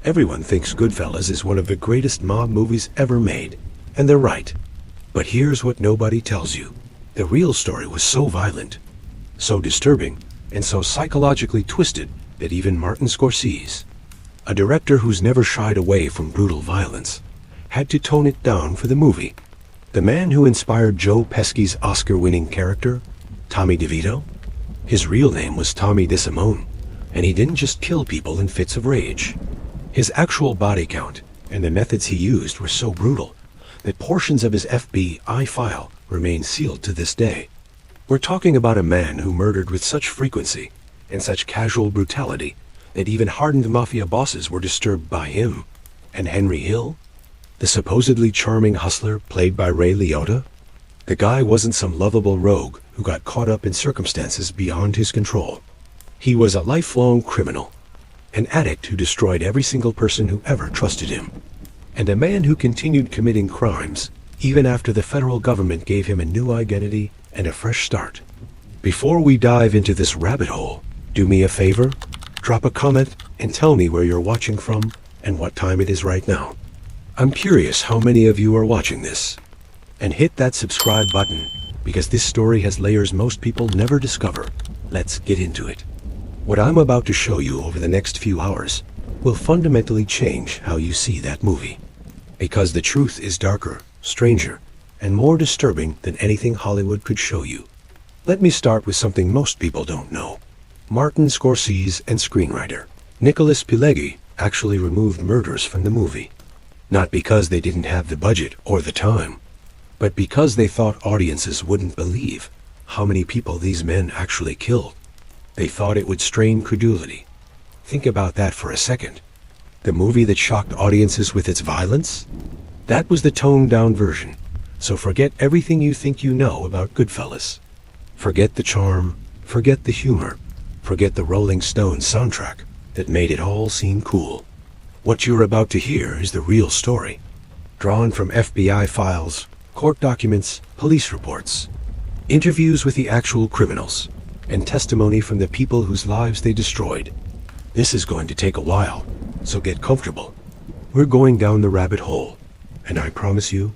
Everyone thinks Goodfellas is one of the greatest mob movies ever made, and they're right. But here's what nobody tells you. The real story was so violent, so disturbing, and so psychologically twisted that even Martin Scorsese, a director who's never shied away from brutal violence, had to tone it down for the movie. The man who inspired Joe Pesci's Oscar-winning character, Tommy DeVito, his real name was Tommy DeSimone, and he didn't just kill people in fits of rage. His actual body count and the methods he used were so brutal that portions of his FBI file remain sealed to this day. We're talking about a man who murdered with such frequency and such casual brutality that even hardened mafia bosses were disturbed by him. And Henry Hill, the supposedly charming hustler played by Ray Liotta, the guy wasn't some lovable rogue who got caught up in circumstances beyond his control. He was a lifelong criminal, an addict who destroyed every single person who ever trusted him, and a man who continued committing crimes even after the federal government gave him a new identity and a fresh start. Before we dive into this rabbit hole, do me a favor, drop a comment and tell me where you're watching from and what time it is right now. I'm curious how many of you are watching this. And hit that subscribe button, because this story has layers most people never discover. Let's get into it. What I'm about to show you over the next few hours will fundamentally change how you see that movie. Because the truth is darker, stranger, and more disturbing than anything Hollywood could show you. Let me start with something most people don't know. Martin Scorsese and screenwriter Nicholas Pileggi actually removed murders from the movie. Not because they didn't have the budget or the time, but because they thought audiences wouldn't believe how many people these men actually killed. They thought it would strain credulity. Think about that for a second. The movie that shocked audiences with its violence? That was the toned-down version. So forget everything you think you know about Goodfellas. Forget the charm, forget the humor, forget the Rolling Stones soundtrack that made it all seem cool. What you're about to hear is the real story, drawn from FBI files, court documents, police reports, interviews with the actual criminals, and testimony from the people whose lives they destroyed. This is going to take a while, so get comfortable. We're going down the rabbit hole, and I promise you,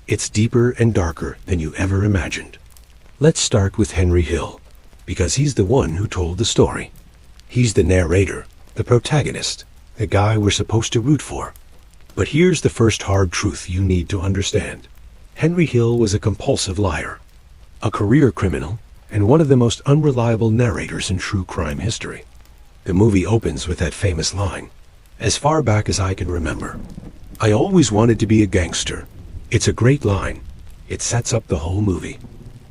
it's deeper and darker than you ever imagined. Let's start with Henry Hill, because he's the one who told the story. He's the narrator, the protagonist, the guy we're supposed to root for. But here's the first hard truth you need to understand. Henry Hill was a compulsive liar, a career criminal, and one of the most unreliable narrators in true crime history. The movie opens with that famous line, "As far back as I can remember, I always wanted to be a gangster." It's a great line. It sets up the whole movie.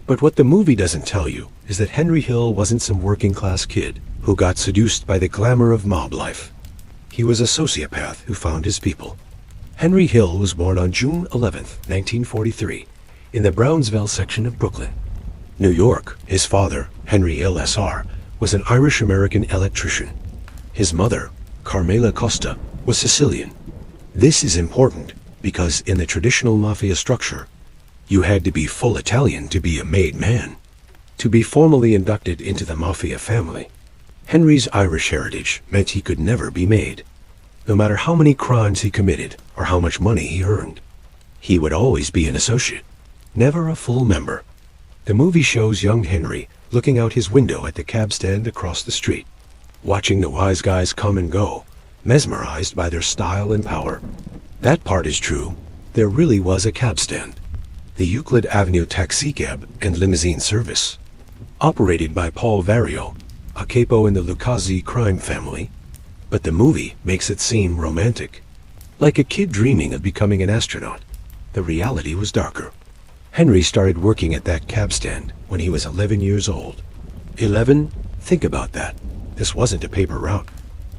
But what the movie doesn't tell you is that Henry Hill wasn't some working-class kid who got seduced by the glamour of mob life. He was a sociopath who found his people. Henry Hill was born on June 11th, 1943, in the Brownsville section of Brooklyn, New York. His father, Henry Hill Sr., was an Irish-American electrician. His mother, Carmela Costa, was Sicilian. This is important because in the traditional mafia structure, you had to be full Italian to be a made man, to be formally inducted into the mafia family. Henry's Irish heritage meant he could never be made. No matter how many crimes he committed or how much money he earned, he would always be an associate, never a full member. The movie shows young Henry looking out his window at the cab stand across the street, watching the wise guys come and go, mesmerized by their style and power. That part is true. There really was a cab stand, the Euclid Avenue taxicab and limousine service, operated by Paul Vario, a capo in the Lucchese crime family. But the movie makes it seem romantic, like a kid dreaming of becoming an astronaut. The reality was darker. Henry started working at that cab stand when he was 11 years old. 11? Think about that. This wasn't a paper route.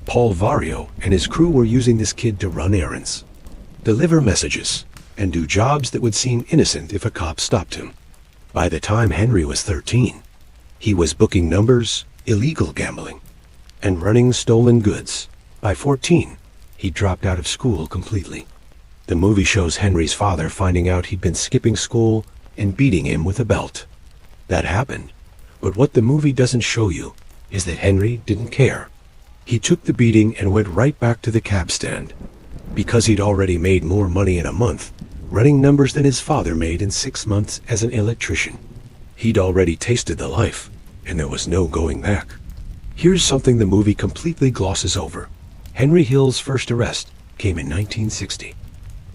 Paul Vario and his crew were using this kid to run errands, deliver messages, and do jobs that would seem innocent if a cop stopped him. By the time Henry was 13, he was booking numbers, illegal gambling, and running stolen goods. By 14, he dropped out of school completely. The movie shows Henry's father finding out he'd been skipping school and beating him with a belt. That happened, but what the movie doesn't show you is that Henry didn't care. He took the beating and went right back to the cab stand. Because he'd already made more money in a month, running numbers than his father made in 6 months as an electrician. He'd already tasted the life, and there was no going back. Here's something the movie completely glosses over. Henry Hill's first arrest came in 1960.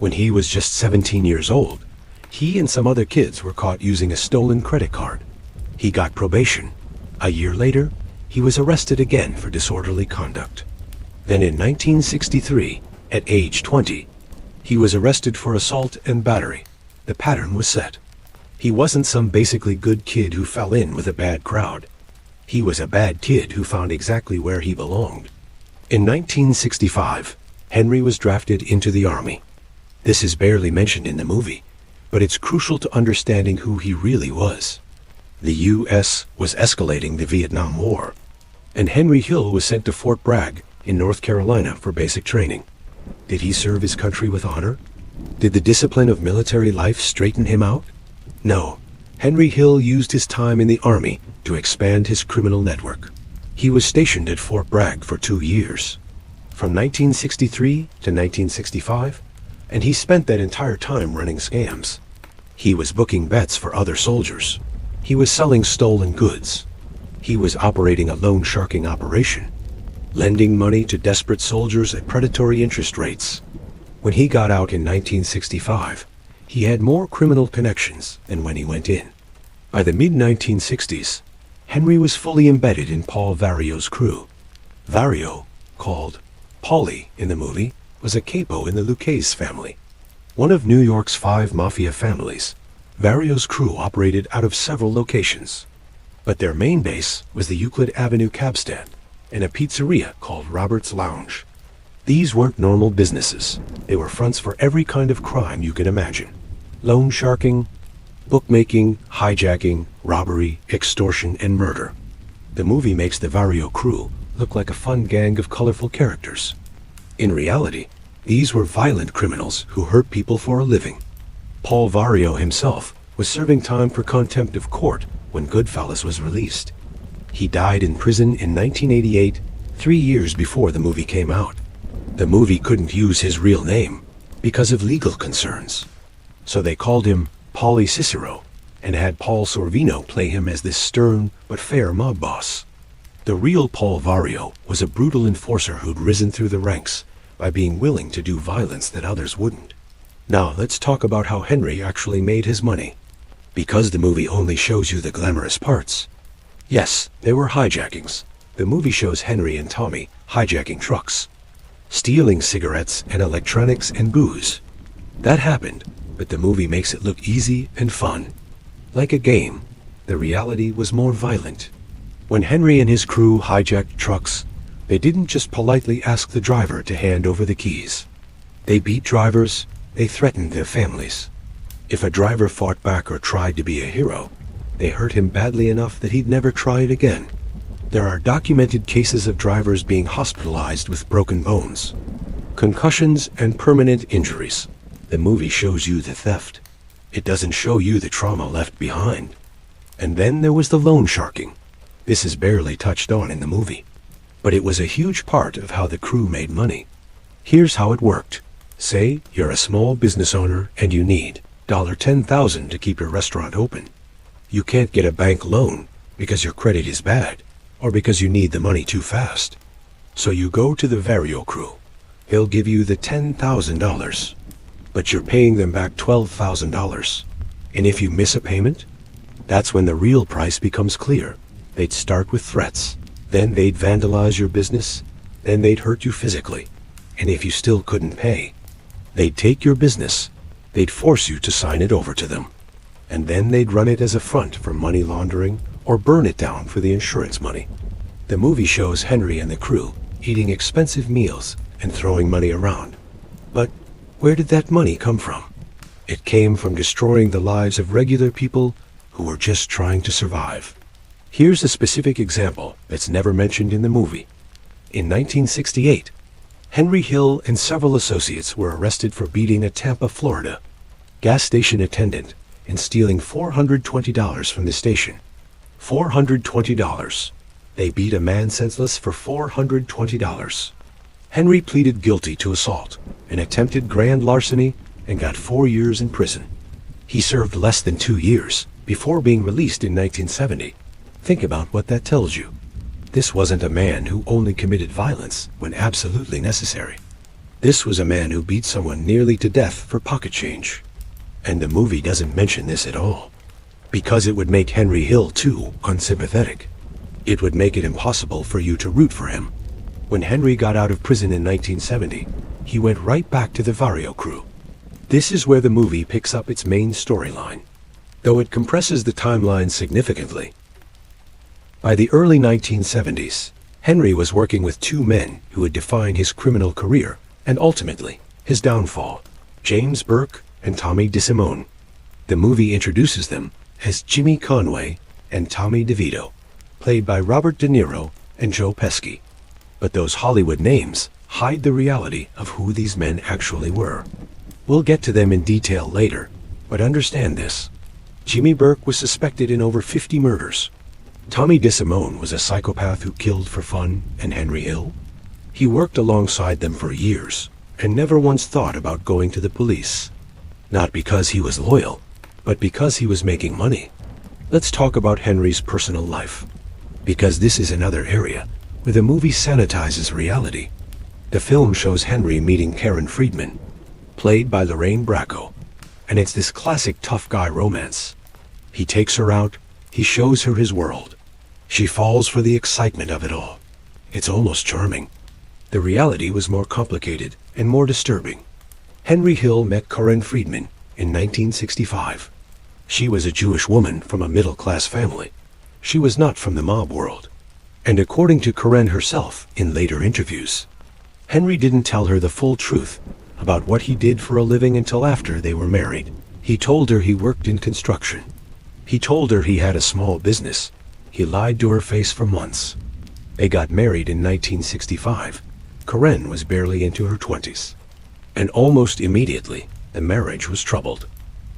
When he was just 17 years old, he and some other kids were caught using a stolen credit card. He got probation. A year later, he was arrested again for disorderly conduct. Then in 1963, at age 20, he was arrested for assault and battery. The pattern was set. He wasn't some basically good kid who fell in with a bad crowd. He was a bad kid who found exactly where he belonged. In 1965, Henry was drafted into the Army. This is barely mentioned in the movie, but it's crucial to understanding who he really was. The U.S. was escalating the Vietnam War, and Henry Hill was sent to Fort Bragg in North Carolina for basic training. Did he serve his country with honor? Did the discipline of military life straighten him out? No. Henry Hill used his time in the Army to expand his criminal network. He was stationed at Fort Bragg for 2 years, from 1963 to 1965, and he spent that entire time running scams. He was booking bets for other soldiers. He was selling stolen goods. He was operating a loan sharking operation, lending money to desperate soldiers at predatory interest rates. When he got out in 1965, he had more criminal connections than when he went in. By the mid-1960s, Henry was fully embedded in Paul Vario's crew. Vario, called Paulie in the movie, was a capo in the Lucchese family, one of New York's 5 mafia families. Vario's crew operated out of several locations, but their main base was the Euclid Avenue cab stand and a pizzeria called Robert's Lounge. These weren't normal businesses. They were fronts for every kind of crime you can imagine. Loan sharking, bookmaking, hijacking, robbery, extortion, and murder. The movie makes the Vario crew look like a fun gang of colorful characters. In reality, these were violent criminals who hurt people for a living. Paul Vario himself was serving time for contempt of court when Goodfellas was released. He died in prison in 1988, 3 years before the movie came out. The movie couldn't use his real name because of legal concerns, so they called him Paulie Cicero and had Paul Sorvino play him as this stern but fair mob boss. The real Paul Vario was a brutal enforcer who'd risen through the ranks by being willing to do violence that others wouldn't. Now let's talk about how Henry actually made his money. Because the movie only shows you the glamorous parts. Yes, there were hijackings. The movie shows Henry and Tommy hijacking trucks, stealing cigarettes and electronics and booze. That happened, but the movie makes it look easy and fun. Like a game, the reality was more violent. When Henry and his crew hijacked trucks, they didn't just politely ask the driver to hand over the keys. They beat drivers, they threatened their families. If a driver fought back or tried to be a hero, they hurt him badly enough that he'd never try it again. There are documented cases of drivers being hospitalized with broken bones, concussions, and permanent injuries. The movie shows you the theft. It doesn't show you the trauma left behind. And then there was the loan sharking. This is barely touched on in the movie, but it was a huge part of how the crew made money. Here's how it worked. Say you're a small business owner and you need $10,000 to keep your restaurant open. You can't get a bank loan because your credit is bad or because you need the money too fast. So you go to the Vario crew. They'll give you the $10,000, but you're paying them back $12,000. And if you miss a payment, that's when the real price becomes clear. They'd start with threats, then they'd vandalize your business, then they'd hurt you physically. And if you still couldn't pay, they'd take your business, they'd force you to sign it over to them, and then they'd run it as a front for money laundering or burn it down for the insurance money. The movie shows Henry and the crew eating expensive meals and throwing money around. But where did that money come from? It came from destroying the lives of regular people who were just trying to survive. Here's a specific example that's never mentioned in the movie. In 1968, Henry Hill and several associates were arrested for beating a Tampa, Florida gas station attendant and stealing $420 from the station. $420. They beat a man senseless for $420. Henry pleaded guilty to assault, an attempted grand larceny, and got 4 years in prison. He served less than 2 years before being released in 1970. Think about what that tells you. This wasn't a man who only committed violence when absolutely necessary. This was a man who beat someone nearly to death for pocket change. And the movie doesn't mention this at all, because it would make Henry Hill too unsympathetic. It would make it impossible for you to root for him. When Henry got out of prison in 1970, he went right back to the Vario crew. This is where the movie picks up its main storyline, though it compresses the timeline significantly. By the early 1970s, Henry was working with two men who would define his criminal career and ultimately his downfall, James Burke and Tommy DeSimone. The movie introduces them as Jimmy Conway and Tommy DeVito, played by Robert De Niro and Joe Pesci. But those Hollywood names hide the reality of who these men actually were. We'll get to them in detail later, but understand this. Jimmy Burke was suspected in over 50 murders. Tommy DeSimone was a psychopath who killed for fun, and Henry Hill? He worked alongside them for years and never once thought about going to the police. Not because he was loyal, but because he was making money. Let's talk about Henry's personal life, because this is another area where the movie sanitizes reality. The film shows Henry meeting Karen Friedman, played by Lorraine Bracco, and it's this classic tough guy romance. He takes her out, he shows her his world. She falls for the excitement of it all. It's almost charming. The reality was more complicated and more disturbing. Henry Hill met Karen Friedman in 1965. She was a Jewish woman from a middle-class family. She was not from the mob world. And according to Karen herself in later interviews, Henry didn't tell her the full truth about what he did for a living until after they were married. He told her he worked in construction. He told her he had a small business. He lied to her face for months. They got married in 1965. Karen was barely into her 20s. And almost immediately, the marriage was troubled.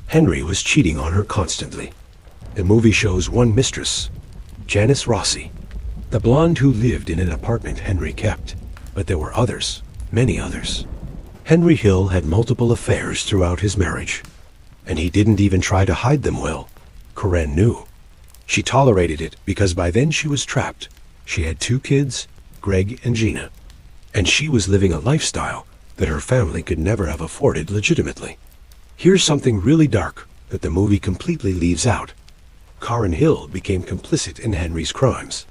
Henry was cheating on her constantly. The movie shows one mistress, Janice Rossi, the blonde who lived in an apartment Henry kept. But there were others, many others. Henry Hill had multiple affairs throughout his marriage, and he didn't even try to hide them well. Karen knew. She tolerated it because by then she was trapped. She had 2 kids, Greg and Gina, and she was living a lifestyle that her family could never have afforded legitimately. Here's something really dark that the movie completely leaves out. Karen Hill became complicit in Henry's crimes.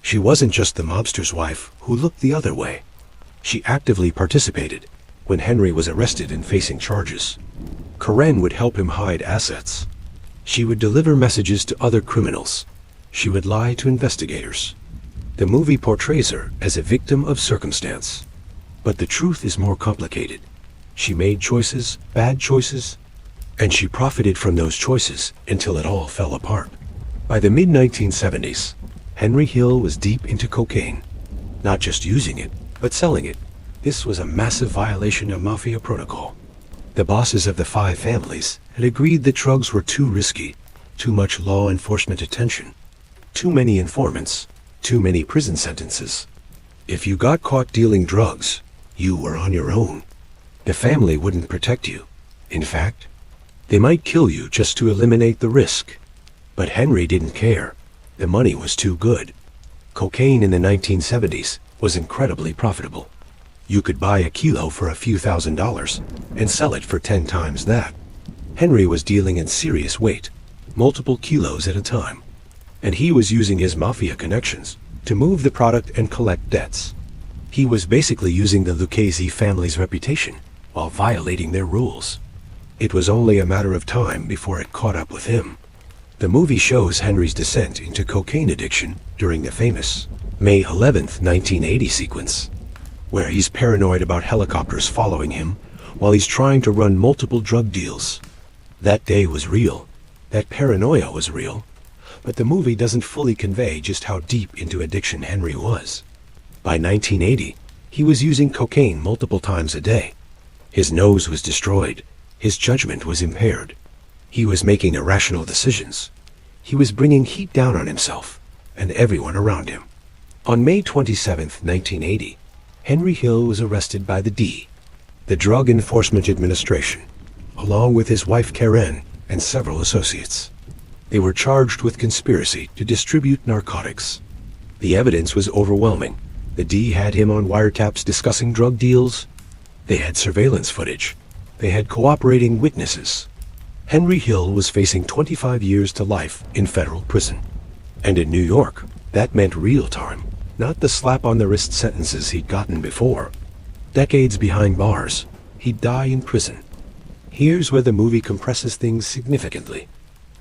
She wasn't just the mobster's wife who looked the other way. She actively participated when Henry was arrested and facing charges. Karen would help him hide assets. She would deliver messages to other criminals. She would lie to investigators. The movie portrays her as a victim of circumstance. But the truth is more complicated. She made choices, bad choices, and she profited from those choices until it all fell apart. By the mid-1970s, Henry Hill was deep into cocaine. Not just using it, but selling it. This was a massive violation of Mafia protocol. The bosses of the 5 families had agreed that drugs were too risky, too much law enforcement attention, too many informants, too many prison sentences. If you got caught dealing drugs, you were on your own. The family wouldn't protect you. In fact, they might kill you just to eliminate the risk. But Henry didn't care. The money was too good. Cocaine in the 1970s was incredibly profitable. You could buy a kilo for a few $1,000s and sell it for 10 times that. Henry was dealing in serious weight, multiple kilos at a time. And he was using his Mafia connections to move the product and collect debts. He was basically using the Lucchese family's reputation while violating their rules. It was only a matter of time before it caught up with him. The movie shows Henry's descent into cocaine addiction during the famous May 11th, 1980 sequence, where he's paranoid about helicopters following him while he's trying to run multiple drug deals. That day was real. That paranoia was real. But the movie doesn't fully convey just how deep into addiction Henry was. By 1980, he was using cocaine multiple times a day. His nose was destroyed. His judgment was impaired. He was making irrational decisions. He was bringing heat down on himself and everyone around him. On May 27, 1980, Henry Hill was arrested by the Drug Enforcement Administration, along with his wife Karen and several associates. They were charged with conspiracy to distribute narcotics. The evidence was overwhelming. The D had him on wiretaps discussing drug deals. They had surveillance footage. They had cooperating witnesses. Henry Hill was facing 25 years to life in federal prison. And in New York, that meant real time, not the slap-on-the-wrist sentences he'd gotten before. Decades behind bars, he'd die in prison. Here's where the movie compresses things significantly.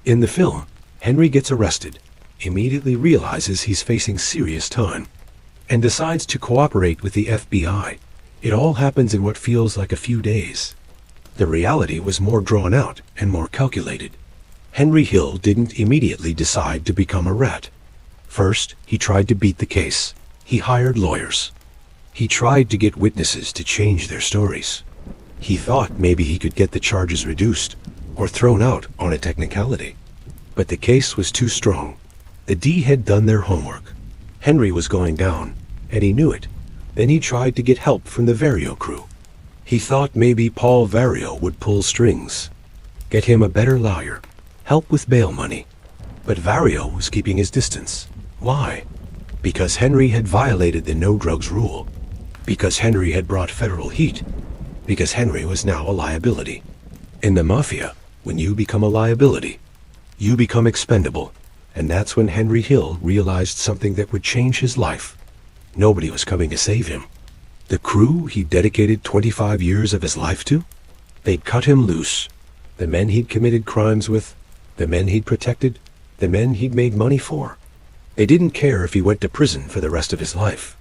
In the film, Henry gets arrested, immediately realizes he's facing serious time, and decides to cooperate with the FBI. It all happens in what feels like a few days. The reality was more drawn out and more calculated. Henry Hill didn't immediately decide to become a rat. First, he tried to beat the case. He hired lawyers. He tried to get witnesses to change their stories. He thought maybe he could get the charges reduced or thrown out on a technicality. But the case was too strong. The D had done their homework. Henry was going down, and he knew it. Then he tried to get help from the Vario crew. He thought maybe Paul Vario would pull strings, get him a better lawyer, help with bail money. But Vario was keeping his distance. Why? Because Henry had violated the no-drugs rule. Because Henry had brought federal heat. Because Henry was now a liability. In the Mafia, when you become a liability, you become expendable. And that's when Henry Hill realized something that would change his life. Nobody was coming to save him. The crew he dedicated 25 years of his life to? They'd cut him loose. The men he'd committed crimes with, the men he'd protected, the men he'd made money for. They didn't care if he went to prison for the rest of his life.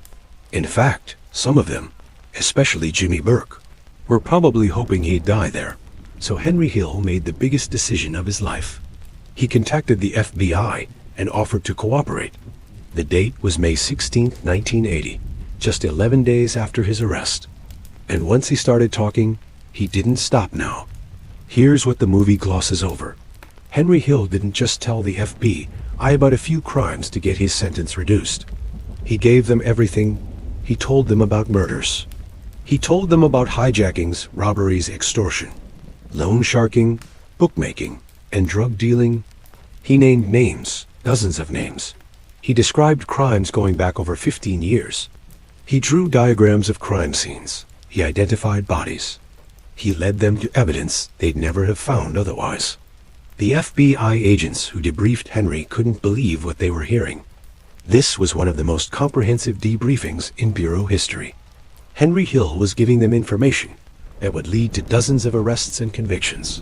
In fact, some of them, especially Jimmy Burke, were probably hoping he'd die there. So Henry Hill made the biggest decision of his life. He contacted the FBI and offered to cooperate. The date was May 16, 1980, just 11 days after his arrest. And once he started talking, he didn't stop now. Here's what the movie glosses over. Henry Hill didn't just tell the FBI about a few crimes to get his sentence reduced. He gave them everything. He told them about murders. He told them about hijackings, robberies, extortion, loan sharking, bookmaking, and drug dealing. He named names, dozens of names. He described crimes going back over 15 years. He drew diagrams of crime scenes. He identified bodies. He led them to evidence they'd never have found otherwise. The FBI agents who debriefed Henry couldn't believe what they were hearing. This was one of the most comprehensive debriefings in Bureau history. Henry Hill was giving them information that would lead to dozens of arrests and convictions.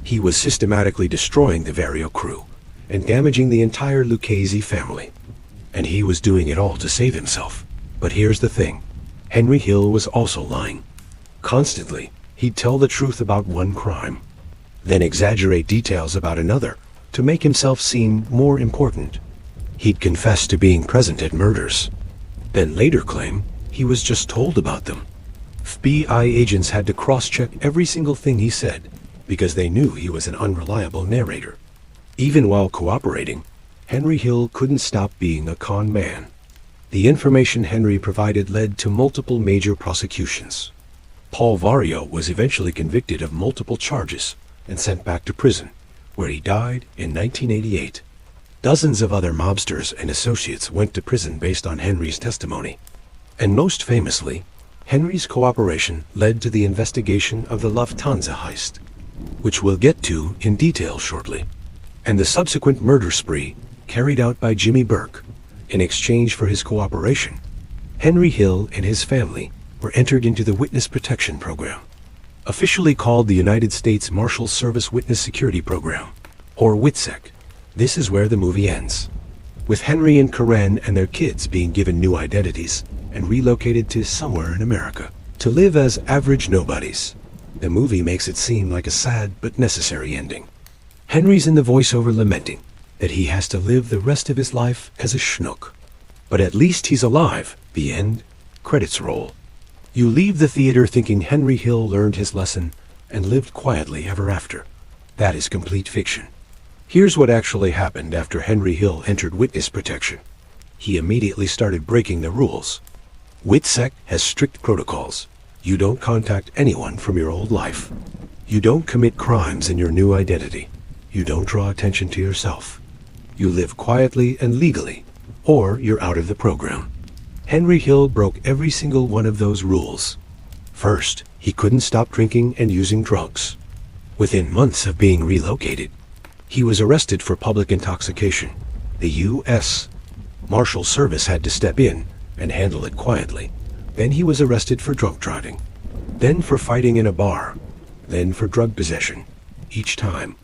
He was systematically destroying the Vario crew and damaging the entire Lucchese family. And he was doing it all to save himself. But here's the thing. Henry Hill was also lying. Constantly, he'd tell the truth about one crime, then exaggerate details about another to make himself seem more important. He'd confess to being present at murders, then later claim he was just told about them. FBI agents had to cross-check every single thing he said because they knew he was an unreliable narrator. Even while cooperating, Henry Hill couldn't stop being a con man. The information Henry provided led to multiple major prosecutions. Paul Vario was eventually convicted of multiple charges and sent back to prison, where he died in 1988. Dozens of other mobsters and associates went to prison based on Henry's testimony. And most famously, Henry's cooperation led to the investigation of the Lufthansa heist, which we'll get to in detail shortly, and the subsequent murder spree carried out by Jimmy Burke. In exchange for his cooperation, Henry Hill and his family were entered into the Witness Protection Program, officially called the United States Marshal Service Witness Security Program, or WITSEC. This is where the movie ends, with Henry and Karen and their kids being given new identities and relocated to somewhere in America to live as average nobodies. The movie makes it seem like a sad but necessary ending. Henry's in the voiceover lamenting that he has to live the rest of his life as a schnook. But at least he's alive. The end. Credits roll. You leave the theater thinking Henry Hill learned his lesson and lived quietly ever after. That is complete fiction. Here's what actually happened after Henry Hill entered witness protection. he immediately started breaking the rules. WITSEC has strict protocols. You don't contact anyone from your old life. You don't commit crimes in your new identity. You don't draw attention to yourself. You live quietly and legally, or you're out of the program. Henry Hill broke every single one of those rules. First, he couldn't stop drinking and using drugs. Within months of being relocated, he was arrested for public intoxication. The U.S. Marshal Service had to step in and handle it quietly. Then he was arrested for drunk driving. Then for fighting in a bar. Then for drug possession. Each time,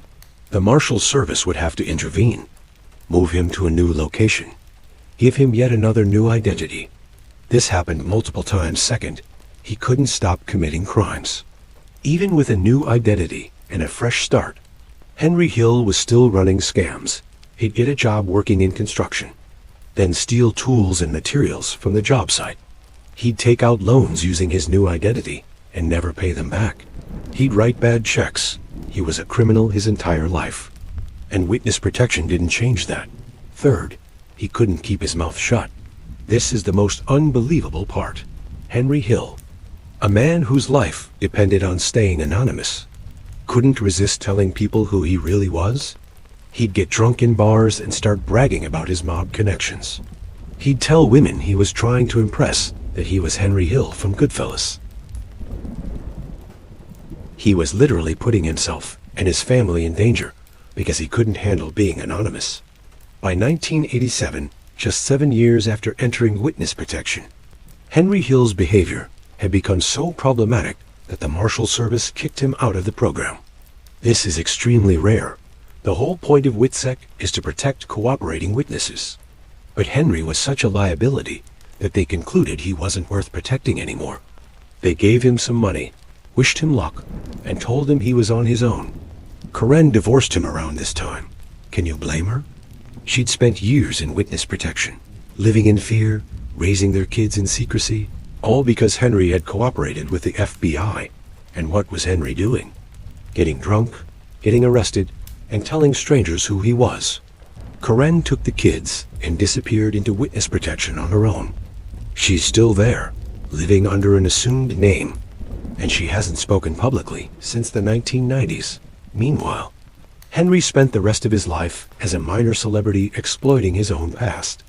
the Marshal Service would have to intervene, move him to a new location, give him yet another new identity. This happened multiple times. Second, he couldn't stop committing crimes. Even with a new identity and a fresh start, Henry Hill was still running scams. He'd get a job working in construction, then steal tools and materials from the job site. He'd take out loans using his new identity and never pay them back. He'd write bad checks. He was a criminal his entire life. And witness protection didn't change that. Third, he couldn't keep his mouth shut. This is the most unbelievable part. Henry Hill, a man whose life depended on staying anonymous, couldn't resist telling people who he really was. He'd get drunk in bars and start bragging about his mob connections. He'd tell women he was trying to impress that he was Henry Hill from Goodfellas. He was literally putting himself and his family in danger because he couldn't handle being anonymous. By 1987, just 7 years after entering witness protection, Henry Hill's behavior had become so problematic that the Marshal Service kicked him out of the program. This is extremely rare. The whole point of WITSEC is to protect cooperating witnesses. But Henry was such a liability that they concluded he wasn't worth protecting anymore. They gave him some money, wished him luck, and told him he was on his own. Karen divorced him around this time. Can you blame her? She'd spent years in witness protection, living in fear, raising their kids in secrecy, all because Henry had cooperated with the FBI. And what was Henry doing? Getting drunk, getting arrested, and telling strangers who he was. Karen took the kids and disappeared into witness protection on her own. She's still there, living under an assumed name, and she hasn't spoken publicly since the 1990s. Meanwhile, Henry spent the rest of his life as a minor celebrity exploiting his own past.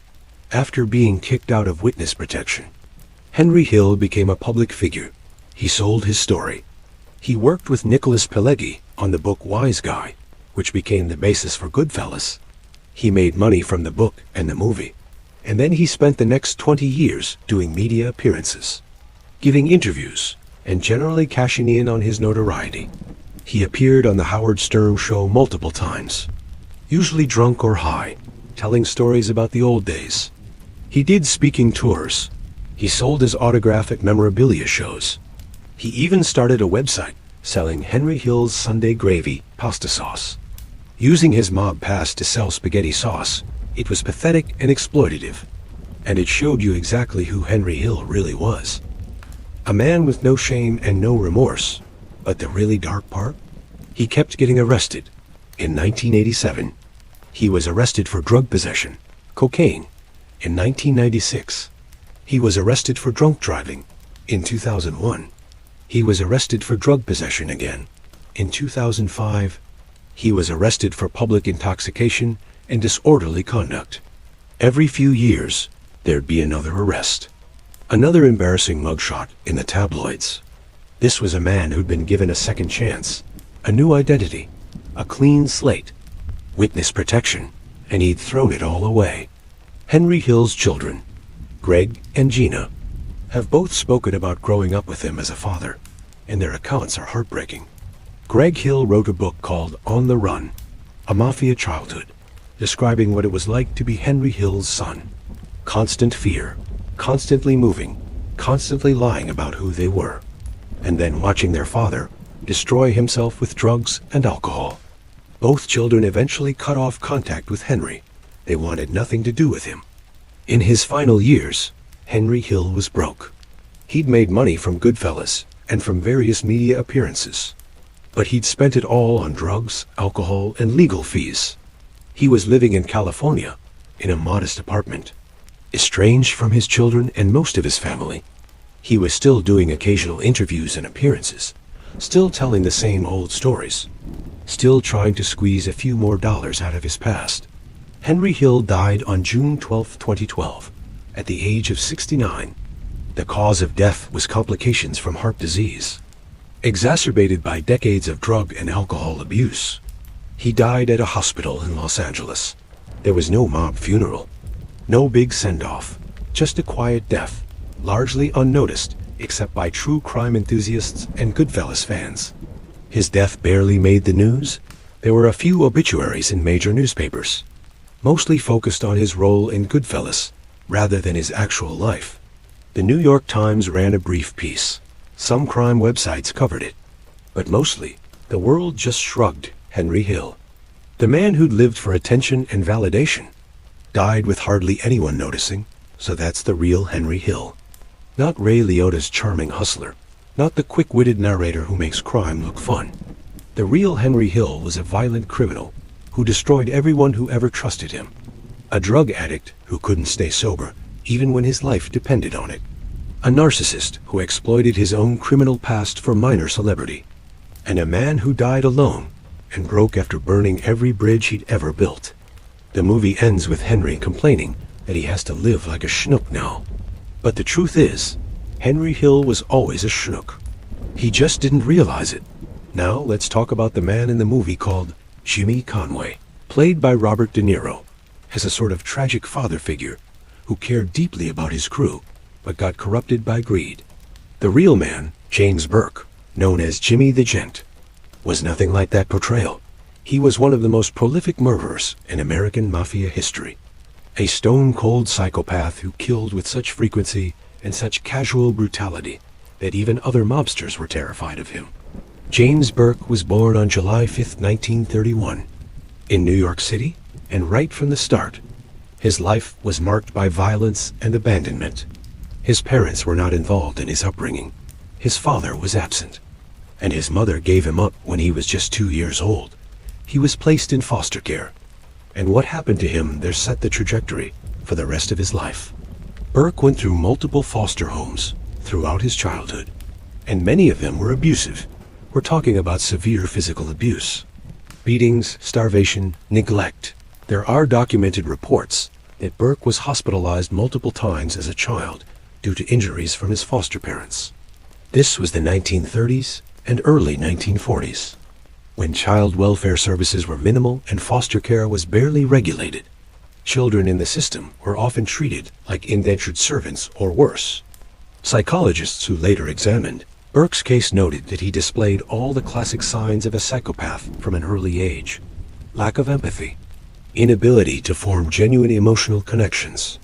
After being kicked out of witness protection, Henry Hill became a public figure. He sold his story. He worked with Nicholas Pileggi on the book Wise Guy, which became the basis for Goodfellas. He made money from the book and the movie, and then he spent the next 20 years doing media appearances, giving interviews, and generally cashing in on his notoriety. He appeared on the Howard Stern show multiple times, usually drunk or high, telling stories about the old days. He did speaking tours. He sold his autograph at memorabilia shows. He even started a website selling Henry Hill's Sunday gravy pasta sauce. Using his mob past to sell spaghetti sauce, it was pathetic and exploitative, and it showed you exactly who Henry Hill really was. A man with no shame and no remorse. But the really dark part? He kept getting arrested. In 1987, he was arrested for drug possession, cocaine. In 1996, he was arrested for drunk driving. In 2001, he was arrested for drug possession again. In 2005, he was arrested for public intoxication and disorderly conduct. Every few years, there'd be another arrest. Another embarrassing mugshot in the tabloids. This was a man who'd been given a second chance, a new identity, a clean slate, witness protection, and he'd thrown it all away. Henry Hill's children, Greg and Gina, have both spoken about growing up with him as a father, and their accounts are heartbreaking. Greg Hill wrote a book called On the Run, A Mafia Childhood, describing what it was like to be Henry Hill's son. Constant fear, constantly moving, constantly lying about who they were, and then watching their father destroy himself with drugs and alcohol. Both children eventually cut off contact with Henry. They wanted nothing to do with him. In his final years, Henry Hill was broke. He'd made money from Goodfellas and from various media appearances, but he'd spent it all on drugs, alcohol, and legal fees. He was living in California, in a modest apartment. Estranged from his children and most of his family, he was still doing occasional interviews and appearances, still telling the same old stories, still trying to squeeze a few more dollars out of his past. Henry Hill died on June 12, 2012, at the age of 69. The cause of death was complications from heart disease, exacerbated by decades of drug and alcohol abuse. He died at a hospital in Los Angeles. There was no mob funeral, no big send-off, just a quiet death, largely unnoticed except by true crime enthusiasts and Goodfellas fans. His death barely made the news. There were a few obituaries in major newspapers, mostly focused on his role in Goodfellas rather than his actual life. The New York Times ran a brief piece. Some crime websites covered it. But mostly, the world just shrugged Henry Hill. The man who'd lived for attention and validation died with hardly anyone noticing, so that's the real Henry Hill. Not Ray Liotta's charming hustler, not the quick-witted narrator who makes crime look fun. The real Henry Hill was a violent criminal who destroyed everyone who ever trusted him. A drug addict who couldn't stay sober even when his life depended on it. A narcissist who exploited his own criminal past for minor celebrity. And a man who died alone and broke after burning every bridge he'd ever built. The movie ends with Henry complaining that he has to live like a schnook now. But the truth is, Henry Hill was always a schnook. He just didn't realize it. Now let's talk about the man in the movie called Jimmy Conway, played by Robert De Niro, as a sort of tragic father figure who cared deeply about his crew, but got corrupted by greed. The real man, James Burke, known as Jimmy the Gent, was nothing like that portrayal. He was one of the most prolific murderers in American Mafia history. A stone-cold psychopath who killed with such frequency and such casual brutality that even other mobsters were terrified of him. James Burke was born on July 5, 1931, in New York City, and right from the start, his life was marked by violence and abandonment. His parents were not involved in his upbringing. His father was absent, and his mother gave him up when he was just 2 years old. He was placed in foster care, and what happened to him there set the trajectory for the rest of his life. Burke went through multiple foster homes throughout his childhood, and many of them were abusive. We're talking about severe physical abuse, beatings, starvation, neglect. There are documented reports that Burke was hospitalized multiple times as a child due to injuries from his foster parents. This was the 1930s and early 1940s, when child welfare services were minimal and foster care was barely regulated. Children in the system were often treated like indentured servants or worse. Psychologists who later examined Burke's case noted that he displayed all the classic signs of a psychopath from an early age: lack of empathy, inability to form genuine emotional connections,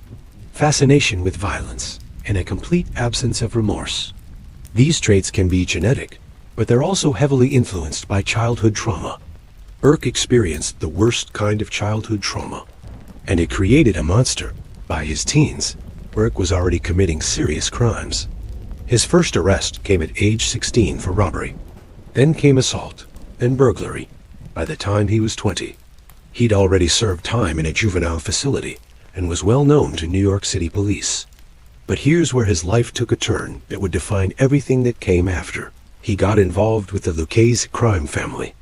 fascination with violence, and a complete absence of remorse. These traits can be genetic, but they're also heavily influenced by childhood trauma. Burke experienced the worst kind of childhood trauma, and it created a monster. By his teens, Burke was already committing serious crimes. His first arrest came at age 16 for robbery. Then came assault, then burglary. By the time he was 20, he'd already served time in a juvenile facility and was well known to New York City police. But here's where his life took a turn that would define everything that came after. He got involved with the Lucchese crime family.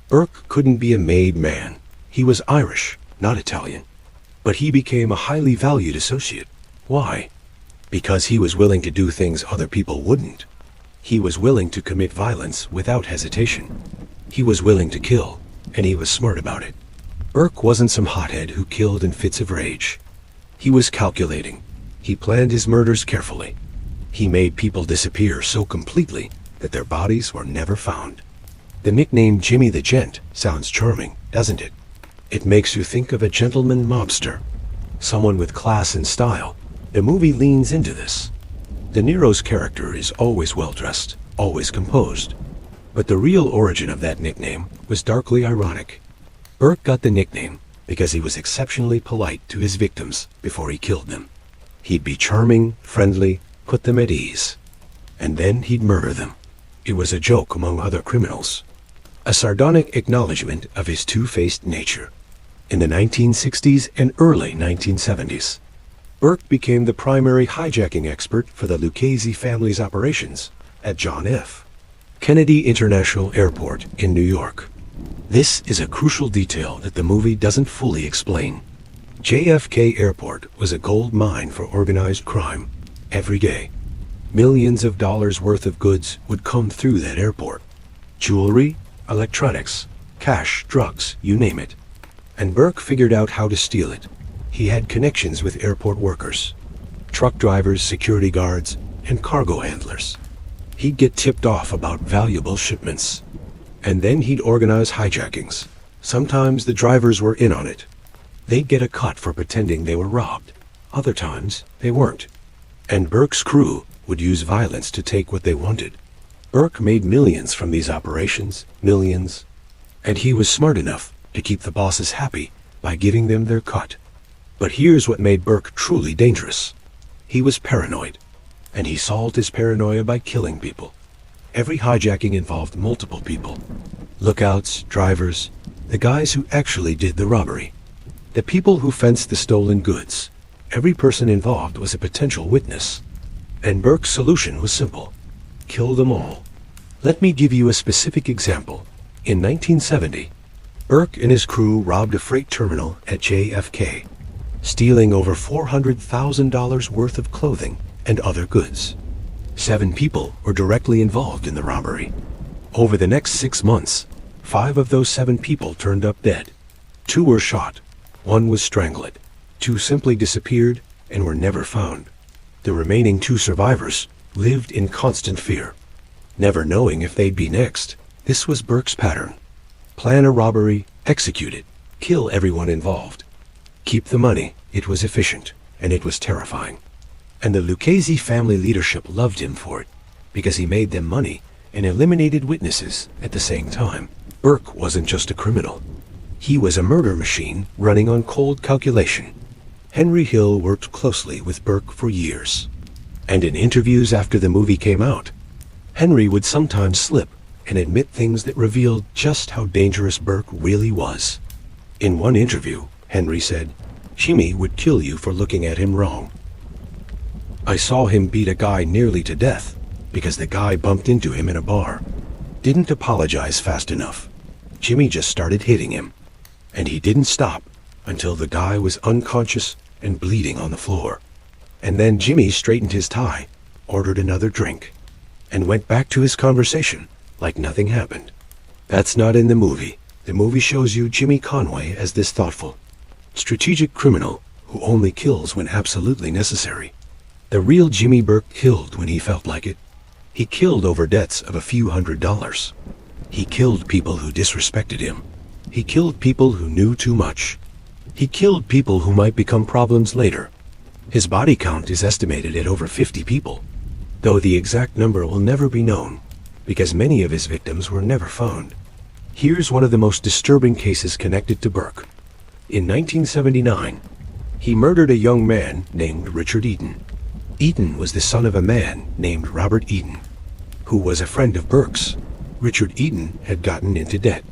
Burke couldn't be a made man. He was Irish, not Italian. But he became a highly valued associate. Why? Because he was willing to do things other people wouldn't. He was willing to commit violence without hesitation. He was willing to kill, and he was smart about it. Burke wasn't some hothead who killed in fits of rage. He was calculating. He planned his murders carefully. He made people disappear so completely that their bodies were never found. The nickname Jimmy the Gent sounds charming, doesn't it? It makes you think of a gentleman mobster, someone with class and style. The movie leans into this. De Niro's character is always well-dressed, always composed. But the real origin of that nickname was darkly ironic. Burke got the nickname because he was exceptionally polite to his victims before he killed them. He'd be charming, friendly, put them at ease, and then he'd murder them. It was a joke among other criminals, a sardonic acknowledgement of his two-faced nature. In the 1960s and early 1970s, Burke became the primary hijacking expert for the Lucchese family's operations at John F. Kennedy International Airport in New York. This is a crucial detail that the movie doesn't fully explain. JFK Airport was a gold mine for organized crime. Every day, millions of dollars worth of goods would come through that airport. Jewelry, electronics, cash, drugs, you name it. And Burke figured out how to steal it. He had connections with airport workers, truck drivers, security guards, and cargo handlers. He'd get tipped off about valuable shipments. And then he'd organize hijackings. Sometimes the drivers were in on it. They'd get a cut for pretending they were robbed. Other times, they weren't. And Burke's crew would use violence to take what they wanted. Burke made millions from these operations, millions. And he was smart enough to keep the bosses happy by giving them their cut. But here's what made Burke truly dangerous. He was paranoid, and he solved his paranoia by killing people. Every hijacking involved multiple people. Lookouts, drivers, the guys who actually did the robbery. The people who fenced the stolen goods. Every person involved was a potential witness. And Burke's solution was simple. Kill them all. Let me give you a specific example. In 1970, Burke and his crew robbed a freight terminal at JFK, stealing over $400,000 worth of clothing and other goods. 7 people were directly involved in the robbery. Over the next 6 months, 5 of those 7 people turned up dead. 2 were shot, 1 was strangled, 2 simply disappeared and were never found. The remaining 2 survivors lived in constant fear, never knowing if they'd be next. This was Burke's pattern. Plan a robbery, execute it, kill everyone involved. Keep the money. It was efficient, and it was terrifying. And the Lucchese family leadership loved him for it, because he made them money and eliminated witnesses at the same time. Burke wasn't just a criminal. He was a murder machine running on cold calculation. Henry Hill worked closely with Burke for years. And in interviews after the movie came out, Henry would sometimes slip and admit things that revealed just how dangerous Burke really was. In one interview, Henry said, "Jimmy would kill you for looking at him wrong. I saw him beat a guy nearly to death because the guy bumped into him in a bar. Didn't apologize fast enough. Jimmy just started hitting him. And he didn't stop until the guy was unconscious and bleeding on the floor. And then Jimmy straightened his tie, ordered another drink, and went back to his conversation like nothing happened." That's not in the movie. The movie shows you Jimmy Conway as this thoughtful, strategic criminal who only kills when absolutely necessary. The real Jimmy Burke killed when he felt like it. He killed over debts of a few $100s. He killed people who disrespected him. He killed people who knew too much. He killed people who might become problems later. His body count is estimated at over 50 people, though the exact number will never be known, because many of his victims were never found. Here's one of the most disturbing cases connected to Burke. In 1979, he murdered a young man named Richard Eaton. Eaton was the son of a man named Robert Eaton, who was a friend of Burke's. Richard Eaton had gotten into debt.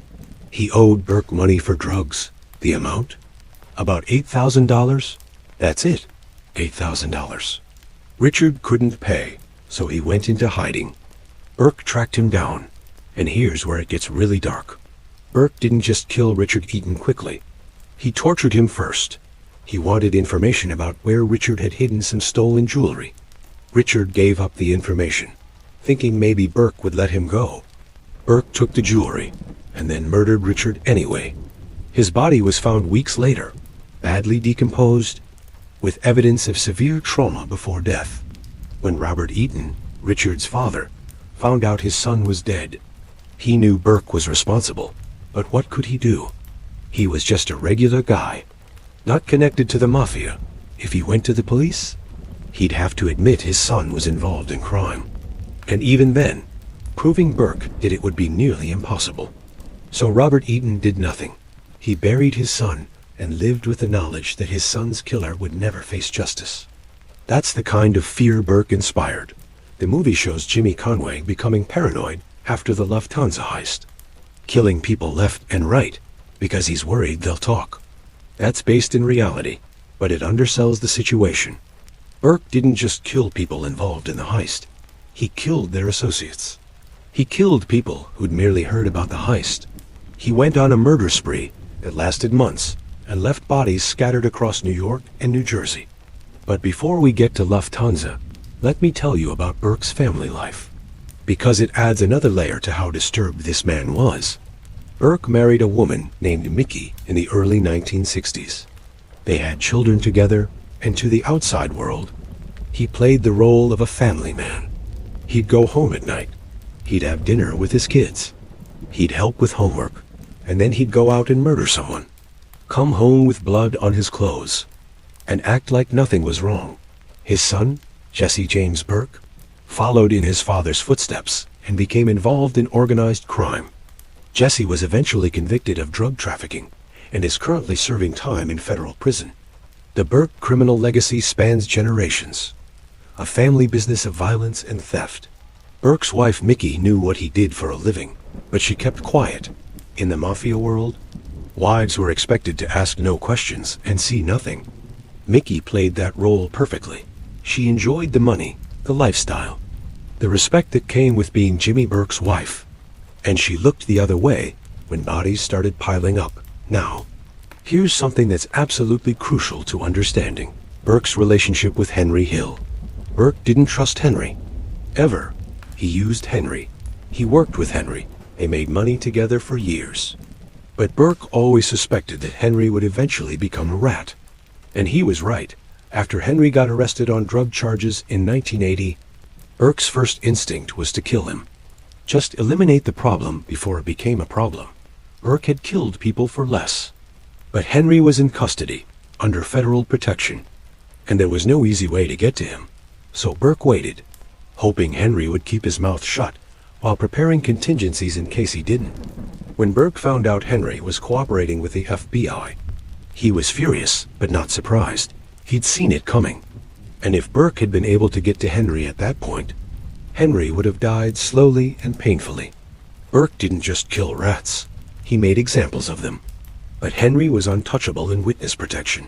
He owed Burke money for drugs. The amount? About $8,000. That's it, $8,000. Richard couldn't pay, so he went into hiding. Burke tracked him down, and here's where it gets really dark. Burke didn't just kill Richard Eaton quickly. He tortured him first. He wanted information about where Richard had hidden some stolen jewelry. Richard gave up the information, thinking maybe Burke would let him go. Burke took the jewelry, and then murdered Richard anyway. His body was found weeks later, badly decomposed, with evidence of severe trauma before death. When Robert Eaton, Richard's father, found out his son was dead, he knew Burke was responsible. But what could he do? He was just a regular guy, not connected to the Mafia. If he went to the police, he'd have to admit his son was involved in crime. And even then, proving Burke did it would be nearly impossible. So Robert Eaton did nothing. He buried his son and lived with the knowledge that his son's killer would never face justice. That's the kind of fear Burke inspired. The movie shows Jimmy Conway becoming paranoid after the Lufthansa heist, killing people left and right because he's worried they'll talk. That's based in reality, but it undersells the situation. Burke didn't just kill people involved in the heist. He killed their associates. He killed people who'd merely heard about the heist. He went on a murder spree that lasted months and left bodies scattered across New York and New Jersey. But before we get to Lufthansa, let me tell you about Burke's family life, because it adds another layer to how disturbed this man was. Burke married a woman named Mickey in the early 1960s. They had children together, and to the outside world, he played the role of a family man. He'd go home at night. He'd have dinner with his kids. He'd help with homework, and then he'd go out and murder someone. Come home with blood on his clothes, and act like nothing was wrong. His son, Jesse James Burke, followed in his father's footsteps and became involved in organized crime. Jesse was eventually convicted of drug trafficking and is currently serving time in federal prison. The Burke criminal legacy spans generations, a family business of violence and theft. Burke's wife Mickey knew what he did for a living, but she kept quiet. In the Mafia world, wives were expected to ask no questions and see nothing. Mickey played that role perfectly. She enjoyed the money, the lifestyle, the respect that came with being Jimmy Burke's wife. And she looked the other way when bodies started piling up. Now, here's something that's absolutely crucial to understanding. Burke's relationship with Henry Hill. Burke didn't trust Henry. Ever. He used Henry. He worked with Henry. They made money together for years. But Burke always suspected that Henry would eventually become a rat. And he was right. After Henry got arrested on drug charges in 1980, Burke's first instinct was to kill him. Just eliminate the problem before it became a problem. Burke had killed people for less. But Henry was in custody, under federal protection, and there was no easy way to get to him. So Burke waited, hoping Henry would keep his mouth shut while preparing contingencies in case he didn't. When Burke found out Henry was cooperating with the FBI, he was furious, but not surprised. He'd seen it coming. And if Burke had been able to get to Henry at that point, Henry would have died slowly and painfully. Burke didn't just kill rats. He made examples of them. But Henry was untouchable in witness protection.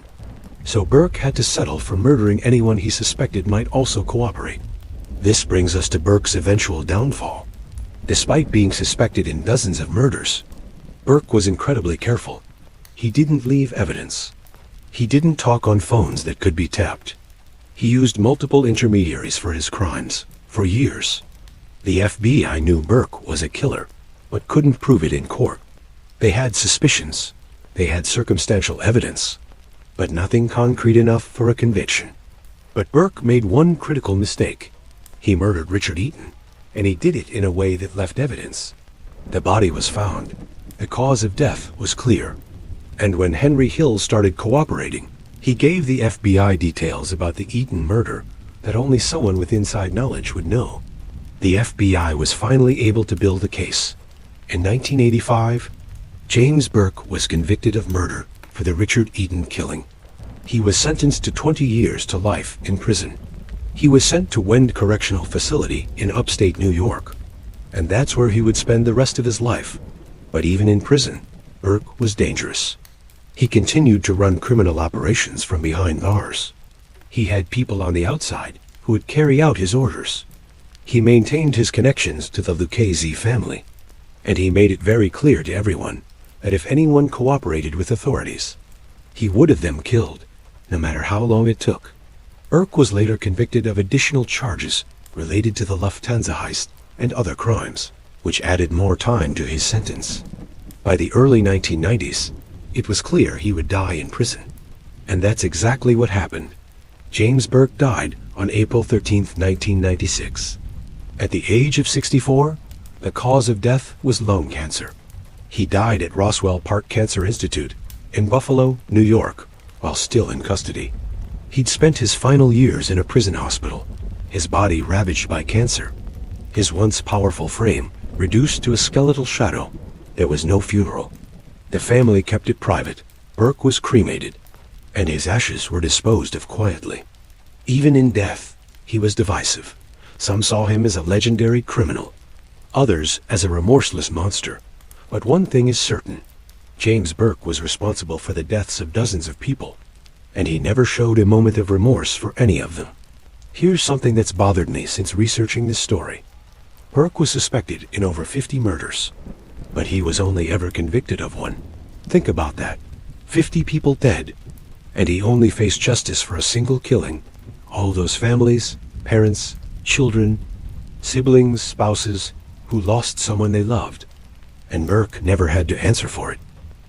So Burke had to settle for murdering anyone he suspected might also cooperate. This brings us to Burke's eventual downfall. Despite being suspected in dozens of murders, Burke was incredibly careful. He didn't leave evidence. He didn't talk on phones that could be tapped. He used multiple intermediaries for his crimes, for years. The FBI knew Burke was a killer, but couldn't prove it in court. They had suspicions. They had circumstantial evidence, but nothing concrete enough for a conviction. But Burke made one critical mistake. He murdered Richard Eaton, and he did it in a way that left evidence. The body was found. The cause of death was clear. And when Henry Hill started cooperating, he gave the FBI details about the Eaton murder that only someone with inside knowledge would know. The FBI was finally able to build a case. In 1985, James Burke was convicted of murder for the Richard Eaton killing. He was sentenced to 20 years to life in prison. He was sent to Wend Correctional Facility in upstate New York, and that's where he would spend the rest of his life. But even in prison, Burke was dangerous. He continued to run criminal operations from behind bars. He had people on the outside who would carry out his orders. He maintained his connections to the Lucchese family, and he made it very clear to everyone that if anyone cooperated with authorities, he would have them killed, no matter how long it took. Burke was later convicted of additional charges related to the Lufthansa heist and other crimes, which added more time to his sentence. By the early 1990s, it was clear he would die in prison. And that's exactly what happened. James Burke died on April 13, 1996. At the age of 64, the cause of death was lung cancer. He died at Roswell Park Cancer Institute in Buffalo, New York, while still in custody. He'd spent his final years in a prison hospital, his body ravaged by cancer, his once powerful frame reduced to a skeletal shadow. There was no funeral. The family kept it private. Burke was cremated, and his ashes were disposed of quietly. Even in death, he was divisive. Some saw him as a legendary criminal, others as a remorseless monster. But one thing is certain. James Burke was responsible for the deaths of dozens of people, and he never showed a moment of remorse for any of them. Here's something that's bothered me since researching this story. Burke was suspected in over 50 murders, but he was only ever convicted of one. Think about that. 50 people dead, and he only faced justice for a single killing. All those families, parents, children, siblings, spouses, who lost someone they loved. And Burke never had to answer for it.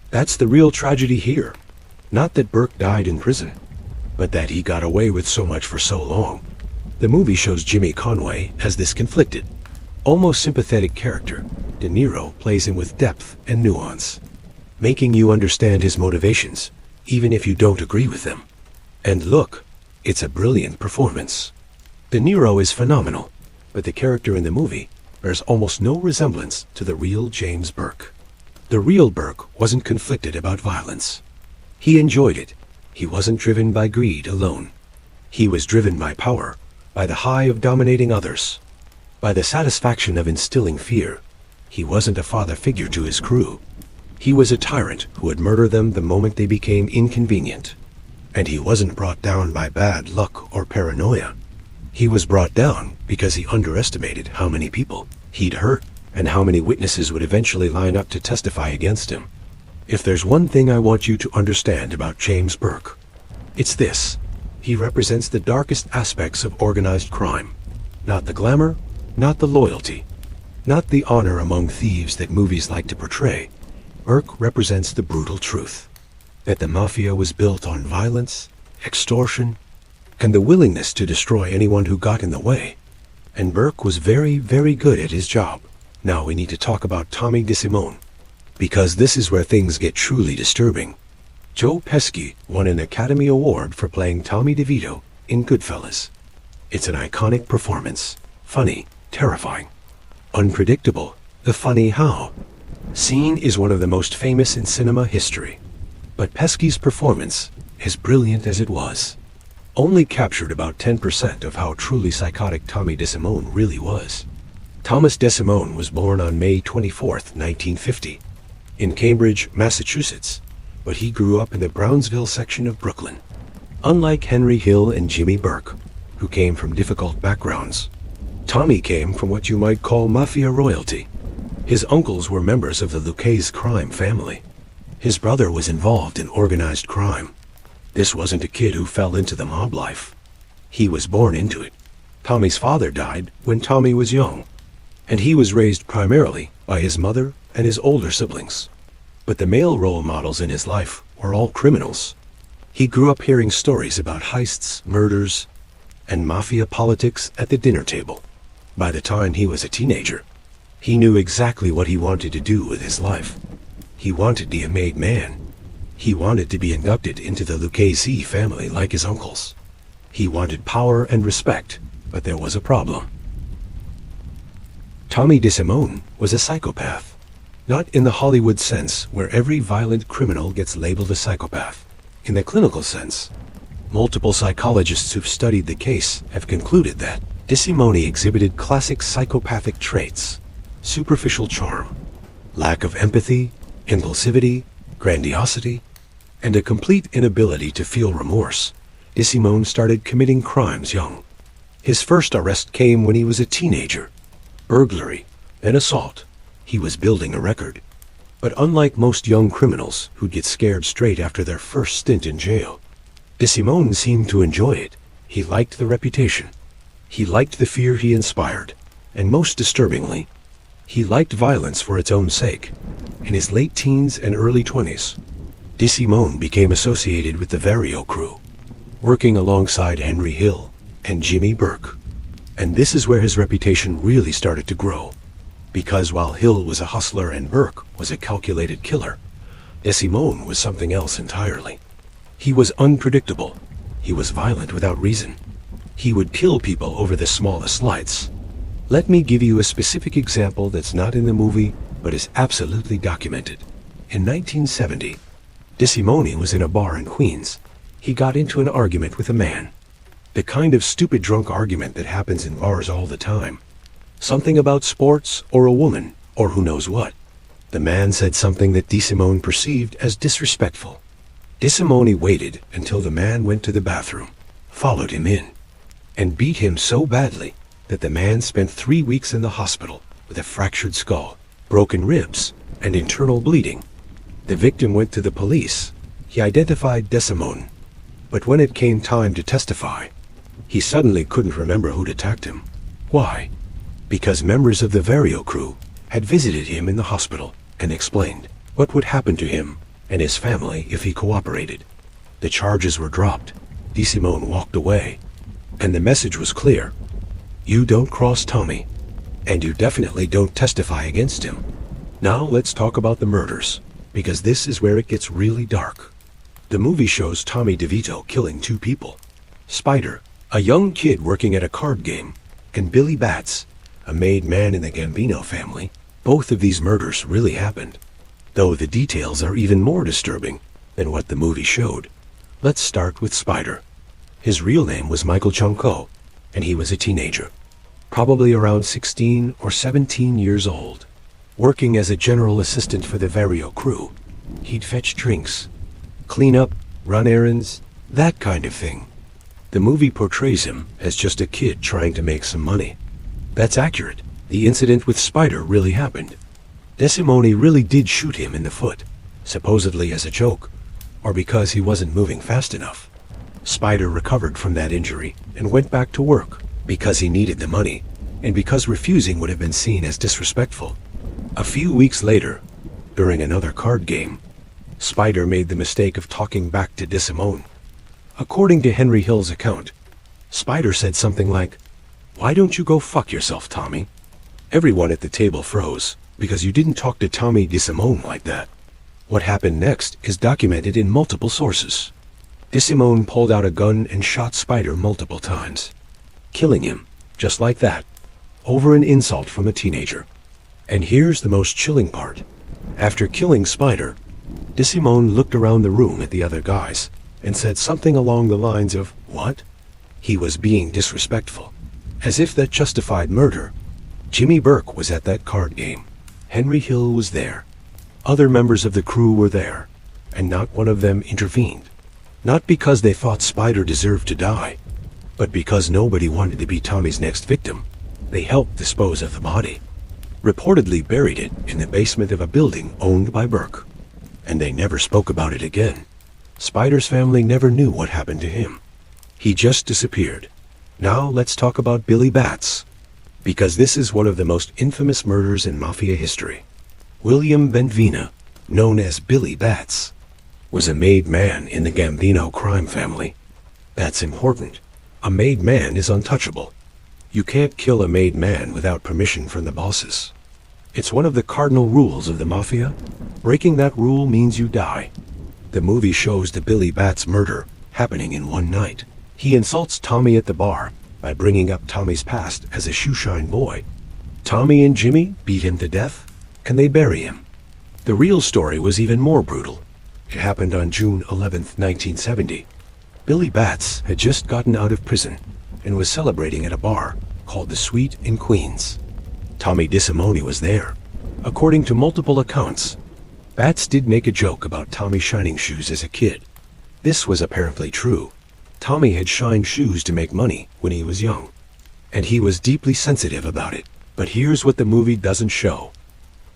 That's the real tragedy here. Not that Burke died in prison, but that he got away with so much for so long. The movie shows Jimmy Conway as this conflicted, almost sympathetic character. De Niro plays him with depth and nuance, making you understand his motivations, even if you don't agree with them. And look, it's a brilliant performance. De Niro is phenomenal, but the character in the movie bears almost no resemblance to the real James Burke. The real Burke wasn't conflicted about violence. He enjoyed it. He wasn't driven by greed alone. He was driven by power, by the high of dominating others, by the satisfaction of instilling fear. He wasn't a father figure to his crew. He was a tyrant who would murder them the moment they became inconvenient. And he wasn't brought down by bad luck or paranoia. He was brought down because he underestimated how many people he'd hurt and how many witnesses would eventually line up to testify against him. If there's one thing I want you to understand about James Burke, it's this. He represents the darkest aspects of organized crime. Not the glamour, not the loyalty, not the honor among thieves that movies like to portray. Burke represents the brutal truth, that the Mafia was built on violence, extortion, and the willingness to destroy anyone who got in the way. And Burke was very, very good at his job. Now we need to talk about Tommy DeSimone, because this is where things get truly disturbing. Joe Pesci won an Academy Award for playing Tommy DeVito in Goodfellas. It's an iconic performance. Funny, terrifying, unpredictable. The funny how scene is one of the most famous in cinema history. But Pesci's performance, as brilliant as it was, only captured about 10% of how truly psychotic Tommy DeSimone really was. Thomas DeSimone was born on May 24, 1950, in Cambridge, Massachusetts, but he grew up in the Brownsville section of Brooklyn. Unlike Henry Hill and Jimmy Burke, who came from difficult backgrounds, Tommy came from what you might call Mafia royalty. His uncles were members of the Lucchese crime family. His brother was involved in organized crime. This wasn't a kid who fell into the mob life. He was born into it. Tommy's father died when Tommy was young, and he was raised primarily by his mother and his older siblings. But the male role models in his life were all criminals. He grew up hearing stories about heists, murders, and mafia politics at the dinner table. By the time he was a teenager, he knew exactly what he wanted to do with his life. He wanted to be a made man. He wanted to be inducted into the Lucchese family like his uncles. He wanted power and respect, but there was a problem. Tommy DeSimone was a psychopath. Not in the Hollywood sense, where every violent criminal gets labeled a psychopath. In the clinical sense, multiple psychologists who've studied the case have concluded that DeSimone exhibited classic psychopathic traits: superficial charm, lack of empathy, impulsivity, grandiosity, and a complete inability to feel remorse. DeSimone started committing crimes young. His first arrest came when he was a teenager. Burglary, then assault. He was building a record. But unlike most young criminals who'd get scared straight after their first stint in jail, DeSimone seemed to enjoy it. He liked the reputation. He liked the fear he inspired. And most disturbingly, he liked violence for its own sake. In his late teens and early 20s, DeSimone became associated with the Vario crew, working alongside Henry Hill and Jimmy Burke. And this is where his reputation really started to grow. Because while Hill was a hustler and Burke was a calculated killer, DeSimone was something else entirely. He was unpredictable. He was violent without reason. He would kill people over the smallest slights. Let me give you a specific example that's not in the movie, but is absolutely documented. In 1970, DeSimone was in a bar in Queens. He got into an argument with a man. The kind of stupid drunk argument that happens in bars all the time. Something about sports or a woman or who knows what. The man said something that DeSimone perceived as disrespectful. DeSimone waited until the man went to the bathroom, followed him in, and beat him so badly that the man spent 3 weeks in the hospital with a fractured skull, broken ribs, and internal bleeding. The victim went to the police. He identified DeSimone, but when it came time to testify, he suddenly couldn't remember who'd attacked him. Why? Because members of the Vario crew had visited him in the hospital and explained what would happen to him and his family if he cooperated. The charges were dropped. DeSimone walked away, and the message was clear. You don't cross Tommy, and you definitely don't testify against him. Now let's talk about the murders, because this is where it gets really dark. The movie shows Tommy DeVito killing 2 people. Spider, a young kid working at a card game, and Billy Batts, a made man in the Gambino family. Both of these murders really happened, though the details are even more disturbing than what the movie showed. Let's start with Spider. His real name was Michael Chunko, and he was a teenager, probably around 16 or 17 years old. Working as a general assistant for the Vario crew, he'd fetch drinks, clean up, run errands, that kind of thing. The movie portrays him as just a kid trying to make some money. That's accurate. The incident with Spider really happened. DeSimone really did shoot him in the foot, supposedly as a joke, or because he wasn't moving fast enough. Spider recovered from that injury and went back to work because he needed the money, and because refusing would have been seen as disrespectful. A few weeks later, during another card game, Spider made the mistake of talking back to DeSimone. According to Henry Hill's account, Spider said something like, "Why don't you go fuck yourself, Tommy?" Everyone at the table froze, because you didn't talk to Tommy DeSimone like that. What happened next is documented in multiple sources. DeSimone pulled out a gun and shot Spider multiple times, killing him, just like that, over an insult from a teenager. And here's the most chilling part. After killing Spider, DeSimone looked around the room at the other guys and said something along the lines of, "What?" He was being disrespectful, as if that justified murder. Jimmy Burke was at that card game. Henry Hill was there. Other members of the crew were there, and not one of them intervened. Not because they thought Spider deserved to die, but because nobody wanted to be Tommy's next victim. They helped dispose of the body, reportedly buried it in the basement of a building owned by Burke, and they never spoke about it again. Spider's family never knew what happened to him. He just disappeared. Now let's talk about Billy Batts, because this is one of the most infamous murders in Mafia history. William Benvena, known as Billy Batts, was a made man in the Gambino crime family. That's important. A made man is untouchable. You can't kill a made man without permission from the bosses. It's one of the cardinal rules of the Mafia. Breaking that rule means you die. The movie shows the Billy Batts murder happening in one night. He insults Tommy at the bar by bringing up Tommy's past as a shoeshine boy. Tommy and Jimmy beat him to death, and they bury him. The real story was even more brutal. It happened on June 11th, 1970. Billy Batts had just gotten out of prison and was celebrating at a bar called the Suite in Queens. Tommy DeSimone was there. According to multiple accounts, Batts did make a joke about Tommy shining shoes as a kid. This was apparently true. Tommy had shined shoes to make money when he was young, and he was deeply sensitive about it. But here's what the movie doesn't show.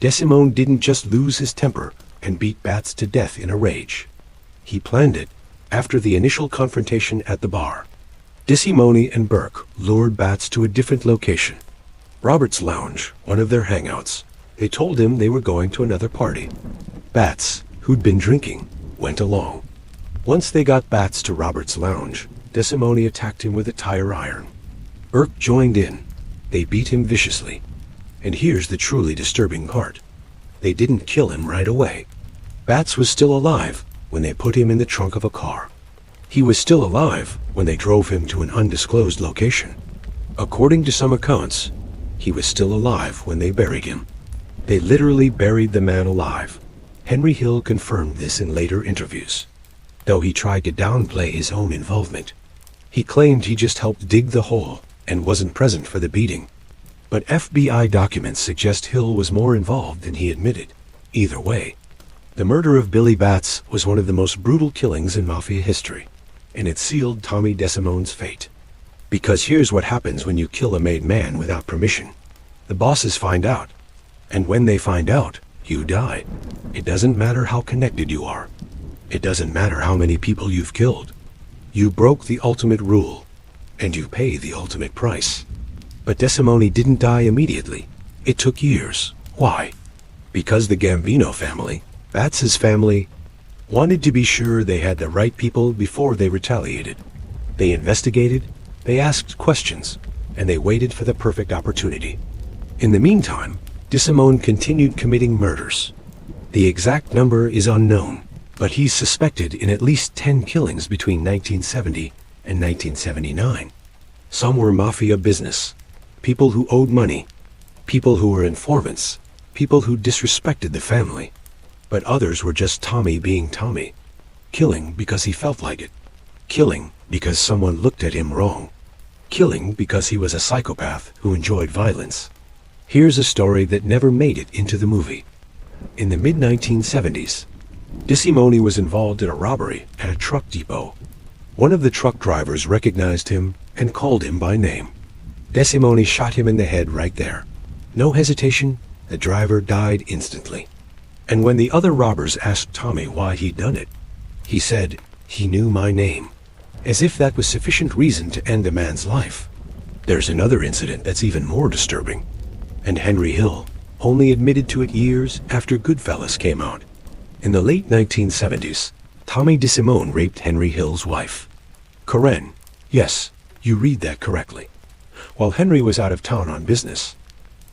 DeSimone didn't just lose his temper and beat Batts to death in a rage. He planned it. After the initial confrontation at the bar, DeSimone and Burke lured Batts to a different location, Robert's Lounge, one of their hangouts. They told him they were going to another party. Batts, who'd been drinking, went along. Once they got Batts to Robert's Lounge, DeSimone attacked him with a tire iron. Burke joined in. They beat him viciously. And here's the truly disturbing part. They didn't kill him right away. Batts was still alive when they put him in the trunk of a car. He was still alive when they drove him to an undisclosed location. According to some accounts, he was still alive when they buried him. They literally buried the man alive. Henry Hill confirmed this in later interviews, though he tried to downplay his own involvement. He claimed he just helped dig the hole and wasn't present for the beating. But FBI documents suggest Hill was more involved than he admitted. Either way, the murder of Billy Batts was one of the most brutal killings in Mafia history, and it sealed Tommy DeSimone's fate. Because here's what happens when you kill a made man without permission. The bosses find out. And when they find out, you die. It doesn't matter how connected you are. It doesn't matter how many people you've killed. You broke the ultimate rule, and you pay the ultimate price. But DeSimone didn't die immediately. It took years. Why? Because the Gambino family, that's his family, wanted to be sure they had the right people before they retaliated. They investigated, they asked questions, and they waited for the perfect opportunity. In the meantime, DeSimone continued committing murders. The exact number is unknown, but he's suspected in at least 10 killings between 1970 and 1979. Some were mafia business, people who owed money, people who were informants, people who disrespected the family. But others were just Tommy being Tommy, killing because he felt like it, killing because someone looked at him wrong, killing because he was a psychopath who enjoyed violence. Here's a story that never made it into the movie. In the mid-1970s, DeSimone was involved in a robbery at a truck depot. One of the truck drivers recognized him and called him by name. DeSimone shot him in the head right there. No hesitation, the driver died instantly. And when the other robbers asked Tommy why he'd done it, he said, "He knew my name," as if that was sufficient reason to end a man's life. There's another incident that's even more disturbing, and Henry Hill only admitted to it years after Goodfellas came out. In the late 1970s, Tommy DeSimone raped Henry Hill's wife, Karen. Yes, you read that correctly. While Henry was out of town on business,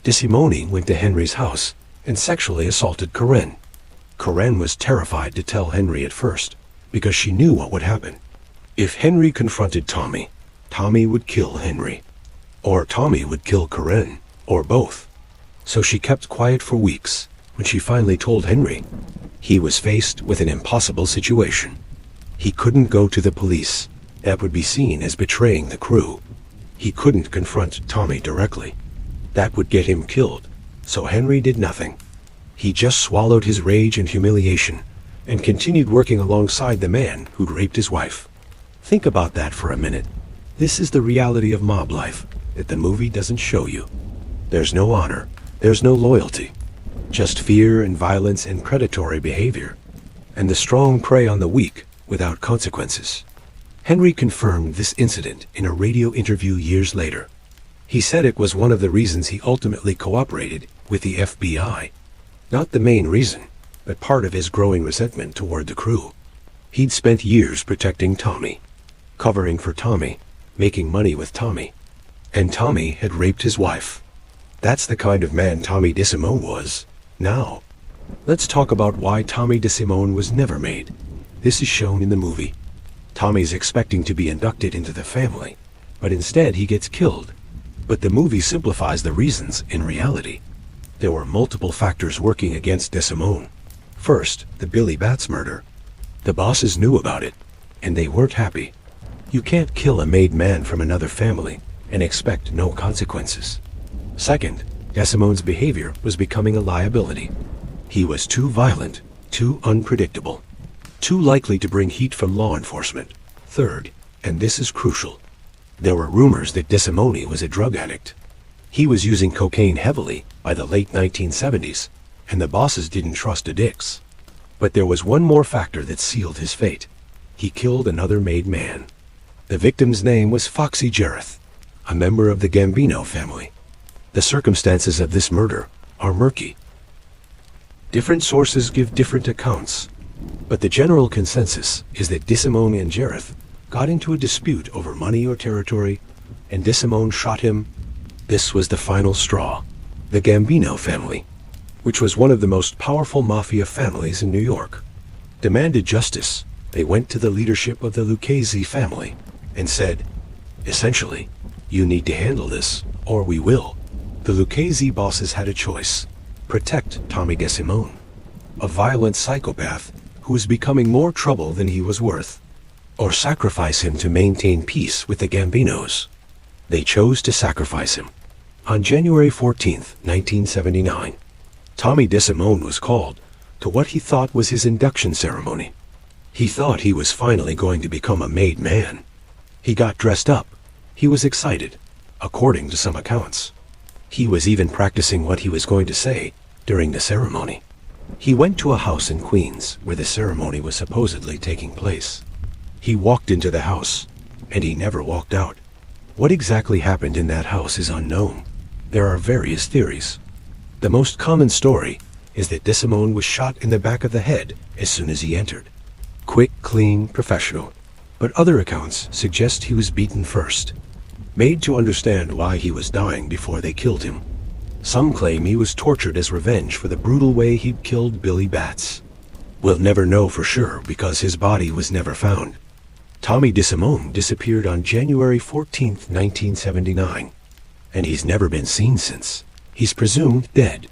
DeSimone went to Henry's house and sexually assaulted Karen. Karen was terrified to tell Henry at first, because she knew what would happen. If Henry confronted Tommy, Tommy would kill Henry. Or Tommy would kill Karen, or both. So she kept quiet for weeks. When she finally told Henry, he was faced with an impossible situation. He couldn't go to the police. That would be seen as betraying the crew. He couldn't confront Tommy directly. That would get him killed. So Henry did nothing. He just swallowed his rage and humiliation and continued working alongside the man who'd raped his wife. Think about that for a minute. This is the reality of mob life that the movie doesn't show you. There's no honor. There's no loyalty. Just fear and violence and predatory behavior. And the strong prey on the weak without consequences. Henry confirmed this incident in a radio interview years later. He said it was one of the reasons he ultimately cooperated with the FBI. Not the main reason, but part of his growing resentment toward the crew. He'd spent years protecting Tommy, covering for Tommy, making money with Tommy. And Tommy had raped his wife. That's the kind of man Tommy DeSimone was. Now, let's talk about why Tommy DeSimone was never made. This is shown in the movie. Tommy's expecting to be inducted into the family, but instead he gets killed. But the movie simplifies the reasons in reality. There were multiple factors working against DeSimone. First, the Billy Bats murder. The bosses knew about it, and they weren't happy. You can't kill a made man from another family and expect no consequences. Second, DeSimone's behavior was becoming a liability. He was too violent, too unpredictable, too likely to bring heat from law enforcement. Third, and this is crucial, there were rumors that DeSimone was a drug addict. He was using cocaine heavily by the late 1970s, and the bosses didn't trust addicts. But there was one more factor that sealed his fate. He killed another made man. The victim's name was Foxy Jareth, a member of the Gambino family. The circumstances of this murder are murky. Different sources give different accounts, but the general consensus is that DeSimone and Jareth got into a dispute over money or territory, and DeSimone shot him. This was the final straw. The Gambino family, which was one of the most powerful mafia families in New York, demanded justice. They went to the leadership of the Lucchese family and said, essentially, you need to handle this, or we will. The Lucchese bosses had a choice. Protect Tommy DeSimone, a violent psychopath who was becoming more trouble than he was worth, or sacrifice him to maintain peace with the Gambinos. They chose to sacrifice him. On January 14th, 1979, Tommy DeSimone was called to what he thought was his induction ceremony. He thought he was finally going to become a made man. He got dressed up, He was excited, according to some accounts. He was even practicing what he was going to say during the ceremony. He went to a house in Queens where the ceremony was supposedly taking place. He walked into the house, and he never walked out. What exactly happened in that house is unknown. There are various theories. The most common story is that DeSimone was shot in the back of the head as soon as he entered. Quick, clean, professional. But other accounts suggest he was beaten first, made to understand why he was dying before they killed him. Some claim he was tortured as revenge for the brutal way he'd killed Billy Batts. We'll never know for sure because his body was never found. Tommy DeSimone disappeared on January 14, 1979, and he's never been seen since. He's presumed dead,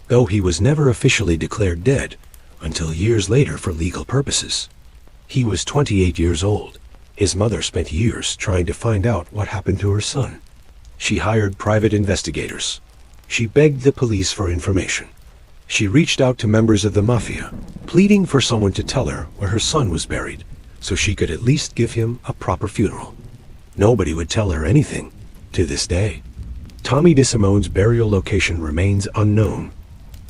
though he was never officially declared dead until years later for legal purposes. He was 28 years old. His mother spent years trying to find out what happened to her son. She hired private investigators. She begged the police for information. She reached out to members of the Mafia, pleading for someone to tell her where her son was buried, so she could at least give him a proper funeral. Nobody would tell her anything, to this day. Tommy DeSimone's burial location remains unknown.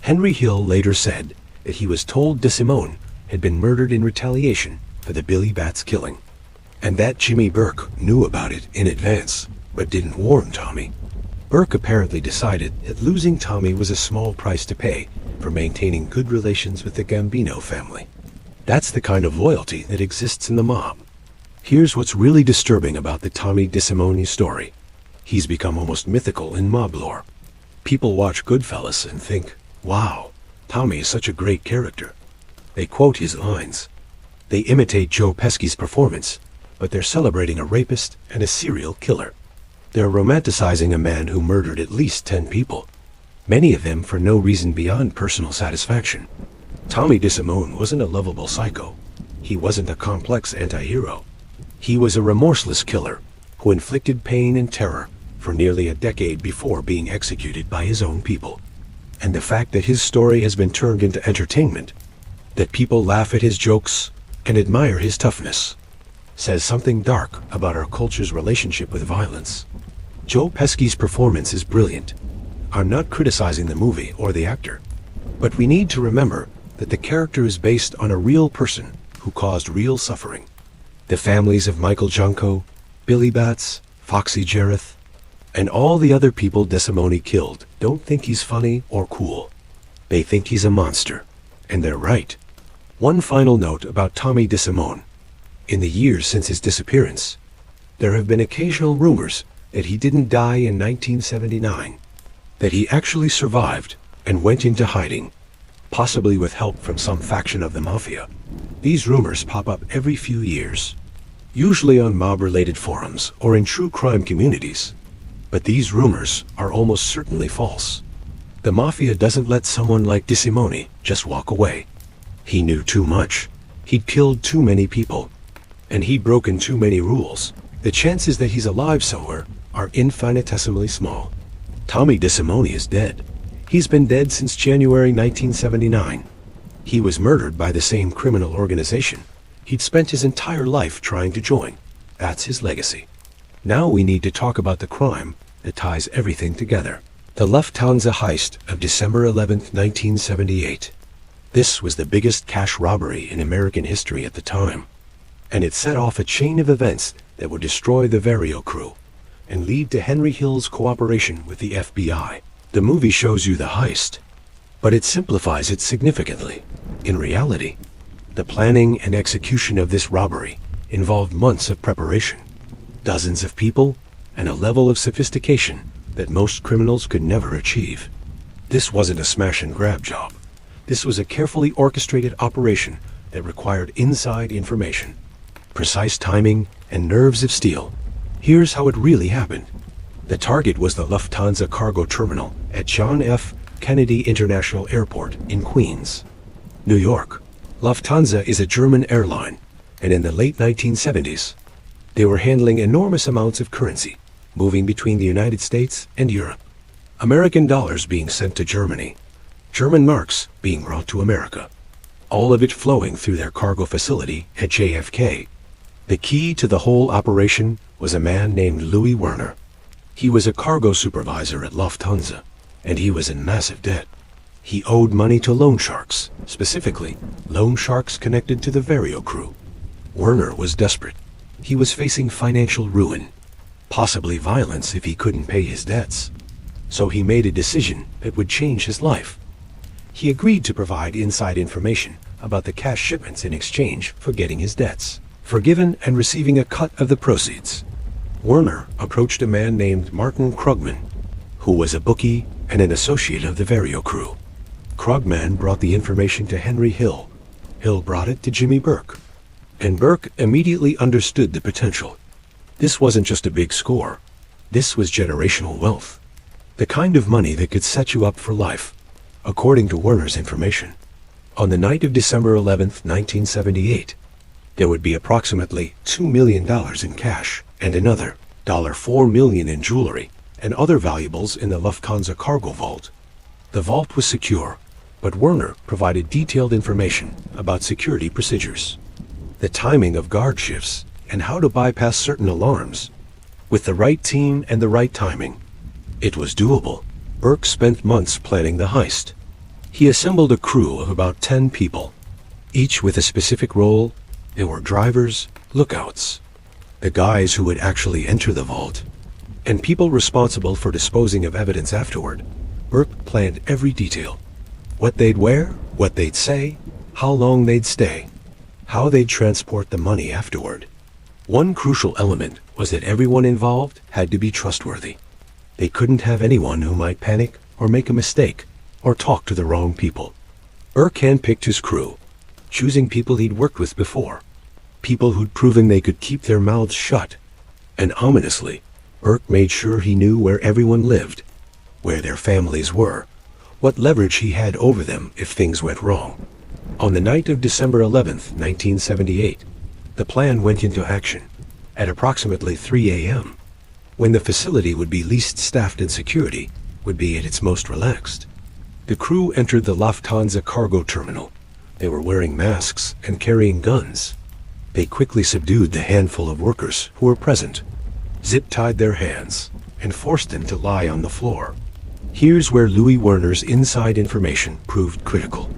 Henry Hill later said that he was told DeSimone had been murdered in retaliation for the Billy Batts killing, and that Jimmy Burke knew about it in advance, but didn't warn Tommy. Burke apparently decided that losing Tommy was a small price to pay for maintaining good relations with the Gambino family. That's the kind of loyalty that exists in the mob. Here's what's really disturbing about the Tommy DeSimone story. He's become almost mythical in mob lore. People watch Goodfellas and think, wow, Tommy is such a great character. They quote his lines. They imitate Joe Pesci's performance, but they're celebrating a rapist and a serial killer. They're romanticizing a man who murdered at least 10 people, many of them for no reason beyond personal satisfaction. Tommy DeSimone wasn't a lovable psycho. He wasn't a complex anti-hero. He was a remorseless killer who inflicted pain and terror for nearly a decade before being executed by his own people. And the fact that his story has been turned into entertainment, that people laugh at his jokes and admire his toughness, says something dark about our culture's relationship with violence. Joe Pesci's performance is brilliant. I'm not criticizing the movie or the actor, but we need to remember that the character is based on a real person who caused real suffering. The families of Michael Junko, Billy Batts, Foxy Jareth, and all the other people DeSimone killed don't think he's funny or cool. They think he's a monster, and they're right. One final note about Tommy DeSimone. In the years since his disappearance, there have been occasional rumors that he didn't die in 1979, that he actually survived and went into hiding, possibly with help from some faction of the Mafia. These rumors pop up every few years, usually on mob-related forums or in true crime communities. But these rumors are almost certainly false. The Mafia doesn't let someone like DeSimone just walk away. He knew too much. He'd killed too many people, and he'd broken too many rules. The chances that he's alive somewhere are infinitesimally small. Tommy DeSimone is dead. He's been dead since January 1979. He was murdered by the same criminal organization he'd spent his entire life trying to join. That's his legacy. Now we need to talk about the crime that ties everything together. The Lufthansa heist of December 11, 1978. This was the biggest cash robbery in American history at the time, and it set off a chain of events that would destroy the Vario crew and lead to Henry Hill's cooperation with the FBI. The movie shows you the heist, but it simplifies it significantly. In reality, the planning and execution of this robbery involved months of preparation, dozens of people, and a level of sophistication that most criminals could never achieve. This wasn't a smash-and-grab job. This was a carefully orchestrated operation that required inside information, precise timing, and nerves of steel. Here's how it really happened. The target was the Lufthansa cargo terminal at John F. Kennedy International Airport in Queens, New York. Lufthansa is a German airline, and in the late 1970s, they were handling enormous amounts of currency, moving between the United States and Europe. American dollars being sent to Germany, German marks being brought to America, all of it flowing through their cargo facility at JFK. The key to the whole operation was a man named Louis Werner. He was a cargo supervisor at Lufthansa, and he was in massive debt. He owed money to loan sharks, specifically loan sharks connected to the Vario crew. Werner was desperate. He was facing financial ruin, possibly violence if he couldn't pay his debts. So he made a decision that would change his life. He agreed to provide inside information about the cash shipments in exchange for getting his debts forgiven and receiving a cut of the proceeds. Werner approached a man named Martin Krugman, who was a bookie and an associate of the Vario crew. Krugman brought the information to Henry Hill. Hill brought it to Jimmy Burke. And Burke immediately understood the potential. This wasn't just a big score. This was generational wealth. The kind of money that could set you up for life, according to Werner's information. On the night of December 11th, 1978, there would be approximately $2 million in cash and another $4 million in jewelry and other valuables in the Lufthansa cargo vault. The vault was secure, but Werner provided detailed information about security procedures, the timing of guard shifts, and how to bypass certain alarms. With the right team and the right timing, it was doable. Burke spent months planning the heist. He assembled a crew of about 10 people, each with a specific role. There were drivers, lookouts, the guys who would actually enter the vault, and people responsible for disposing of evidence afterward. Burke planned every detail. What they'd wear, what they'd say, how long they'd stay, how they'd transport the money afterward. One crucial element was that everyone involved had to be trustworthy. They couldn't have anyone who might panic or make a mistake or talk to the wrong people. Burke handpicked his crew, choosing people he'd worked with before, people who'd proven they could keep their mouths shut. And ominously, Burke made sure he knew where everyone lived, where their families were, what leverage he had over them if things went wrong. On the night of December 11th, 1978, the plan went into action at approximately 3 a.m., when the facility would be least staffed and security would be at its most relaxed. The crew entered the Lufthansa cargo terminal. They were wearing masks and carrying guns. They quickly subdued the handful of workers who were present, zip-tied their hands, and forced them to lie on the floor. Here's where Louis Werner's inside information proved critical.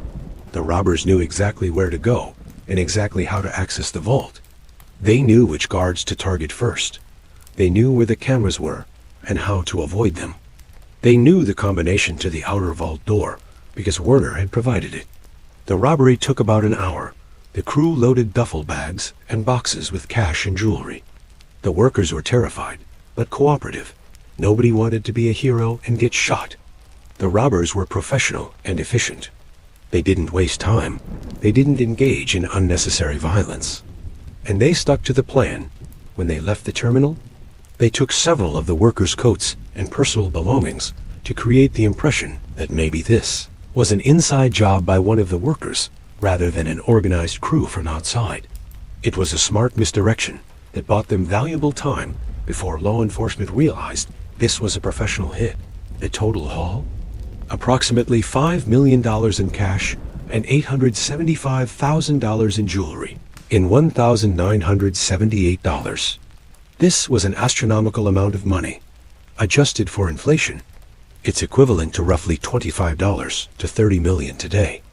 The robbers knew exactly where to go and exactly how to access the vault. They knew which guards to target first. They knew where the cameras were and how to avoid them. They knew the combination to the outer vault door because Werner had provided it. The robbery took about an hour. The crew loaded duffel bags and boxes with cash and jewelry. The workers were terrified, but cooperative. Nobody wanted to be a hero and get shot. The robbers were professional and efficient. They didn't waste time. They didn't engage in unnecessary violence. And they stuck to the plan. When they left the terminal, they took several of the workers' coats and personal belongings to create the impression that maybe this was an inside job by one of the workers rather than an organized crew from outside. It was a smart misdirection that bought them valuable time before law enforcement realized this was a professional hit. The total haul? Approximately $5 million in cash and $875,000 in jewelry in $1,978. This was an astronomical amount of money. Adjusted for inflation, it's equivalent to roughly $25 to $30 million today.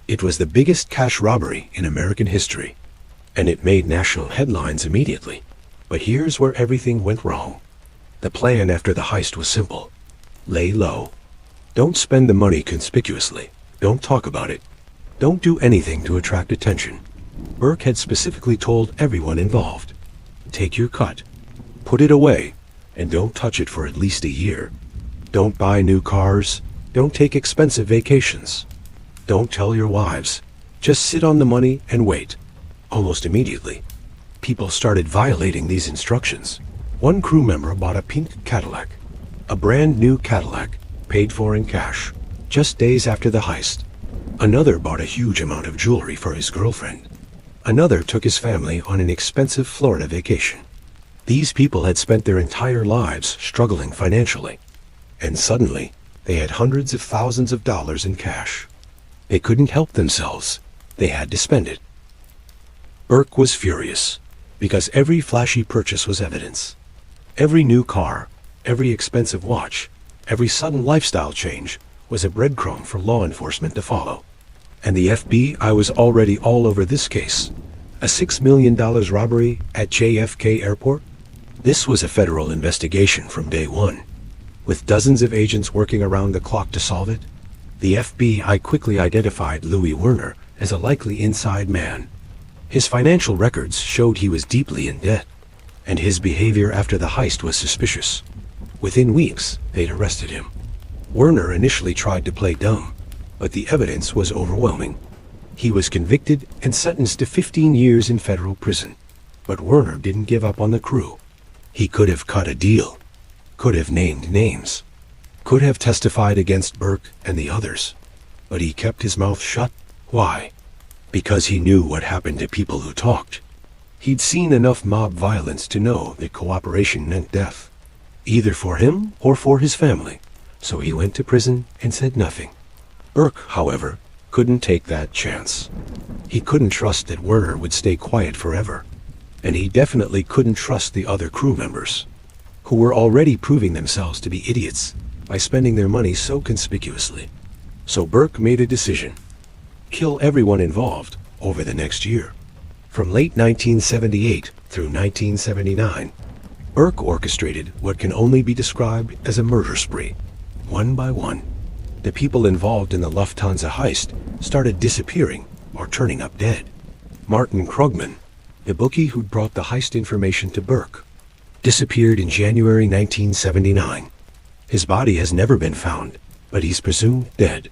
It was the biggest cash robbery in American history, and it made national headlines immediately. But here's where everything went wrong. The plan after the heist was simple. Lay low. Don't spend the money conspicuously. Don't talk about it. Don't do anything to attract attention. Burke had specifically told everyone involved, take your cut, put it away, and don't touch it for at least a year. Don't buy new cars. Don't take expensive vacations. Don't tell your wives. Just sit on the money and wait. Almost immediately, people started violating these instructions. One crew member bought a pink Cadillac, a brand new Cadillac, paid for in cash, just days after the heist. Another bought a huge amount of jewelry for his girlfriend. Another took his family on an expensive Florida vacation. These people had spent their entire lives struggling financially, and suddenly they had hundreds of thousands of dollars in cash. They couldn't help themselves. They had to spend it. Burke was furious, because every flashy purchase was evidence. Every new car, every expensive watch, every sudden lifestyle change was a breadcrumb for law enforcement to follow. And the FBI was already all over this case. A $6 million robbery at JFK Airport? This was a federal investigation from day one. With dozens of agents working around the clock to solve it, the FBI quickly identified Louis Werner as a likely inside man. His financial records showed he was deeply in debt, and his behavior after the heist was suspicious. Within weeks, they'd arrested him. Werner initially tried to play dumb, but the evidence was overwhelming. He was convicted and sentenced to 15 years in federal prison. But Werner didn't give up on the crew. He could have cut a deal, could have named names, could have testified against Burke and the others. But he kept his mouth shut. Why? Because he knew what happened to people who talked. He'd seen enough mob violence to know that cooperation meant death, either for him or for his family. So he went to prison and said nothing. Burke, however, couldn't take that chance. He couldn't trust that Werner would stay quiet forever. And he definitely couldn't trust the other crew members, who were already proving themselves to be idiots by spending their money so conspicuously. So Burke made a decision. Kill everyone involved over the next year. From late 1978 through 1979, Burke orchestrated what can only be described as a murder spree. One by one, the people involved in the Lufthansa heist started disappearing or turning up dead. Martin Krugman, the bookie who'd brought the heist information to Burke, disappeared in January 1979. His body has never been found, but he's presumed dead.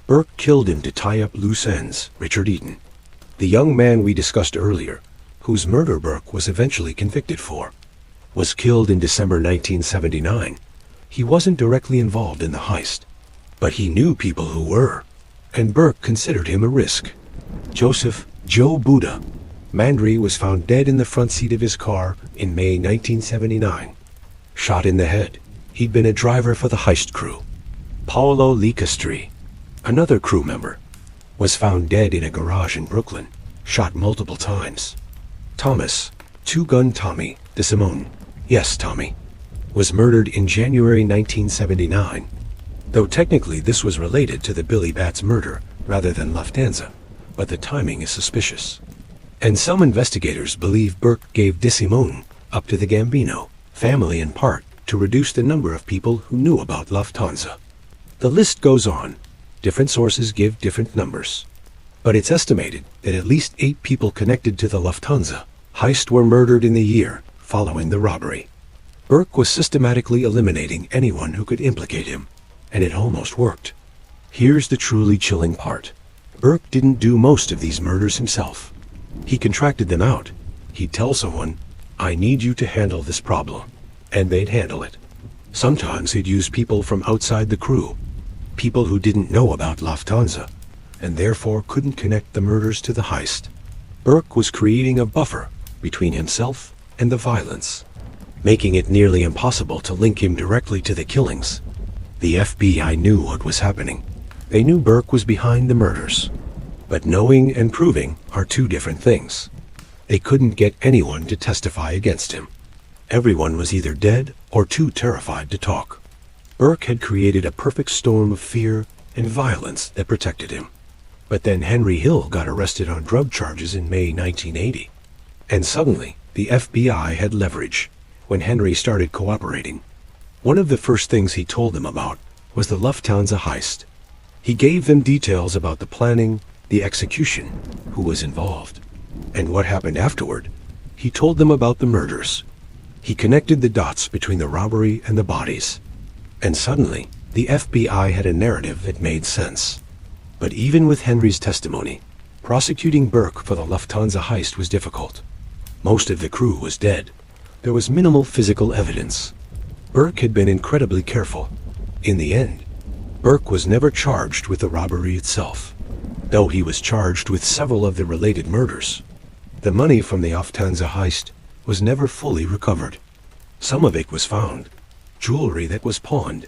Burke killed him to tie up loose ends. Richard Eaton, the young man we discussed earlier, whose murder Burke was eventually convicted for, was killed in December 1979. He wasn't directly involved in the heist, but he knew people who were, and Burke considered him a risk. Joseph "Joe" Buddha Mandry was found dead in the front seat of his car in May 1979, shot in the head. He'd been a driver for the heist crew. Paolo Licastri, another crew member, was found dead in a garage in Brooklyn, shot multiple times. Thomas "Two-Gun" Tommy DeSimone, yes, Tommy, was murdered in January 1979, though technically this was related to the Billy Bats murder rather than Lufthansa, but the timing is suspicious. And some investigators believe Burke gave DeSimone up to the Gambino family in part to reduce the number of people who knew about Lufthansa. The list goes on. Different sources give different numbers, but it's estimated that at least 8 people connected to the Lufthansa heist were murdered in the year following the robbery. Burke was systematically eliminating anyone who could implicate him, and it almost worked. Here's the truly chilling part. Burke didn't do most of these murders himself. He contracted them out. He'd tell someone, "I need you to handle this problem," and they'd handle it. Sometimes he'd use people from outside the crew, people who didn't know about Lufthansa, and therefore couldn't connect the murders to the heist. Burke was creating a buffer between himself and the violence, making it nearly impossible to link him directly to the killings. The FBI knew what was happening. They knew Burke was behind the murders. But knowing and proving are two different things. They couldn't get anyone to testify against him. Everyone was either dead or too terrified to talk. Burke had created a perfect storm of fear and violence that protected him. But then Henry Hill got arrested on drug charges in May 1980. And suddenly, the FBI had leverage. When Henry started cooperating, one of the first things he told them about was the Lufthansa heist. He gave them details about the planning, the execution, who was involved, and what happened afterward. He told them about the murders. He connected the dots between the robbery and the bodies. And suddenly, the FBI had a narrative that made sense. But even with Henry's testimony, prosecuting Burke for the Lufthansa heist was difficult. Most of the crew was dead. There was minimal physical evidence. Burke had been incredibly careful. In the end, Burke was never charged with the robbery itself, though he was charged with several of the related murders. The money from the Lufthansa heist was never fully recovered. Some of it was found, jewelry that was pawned,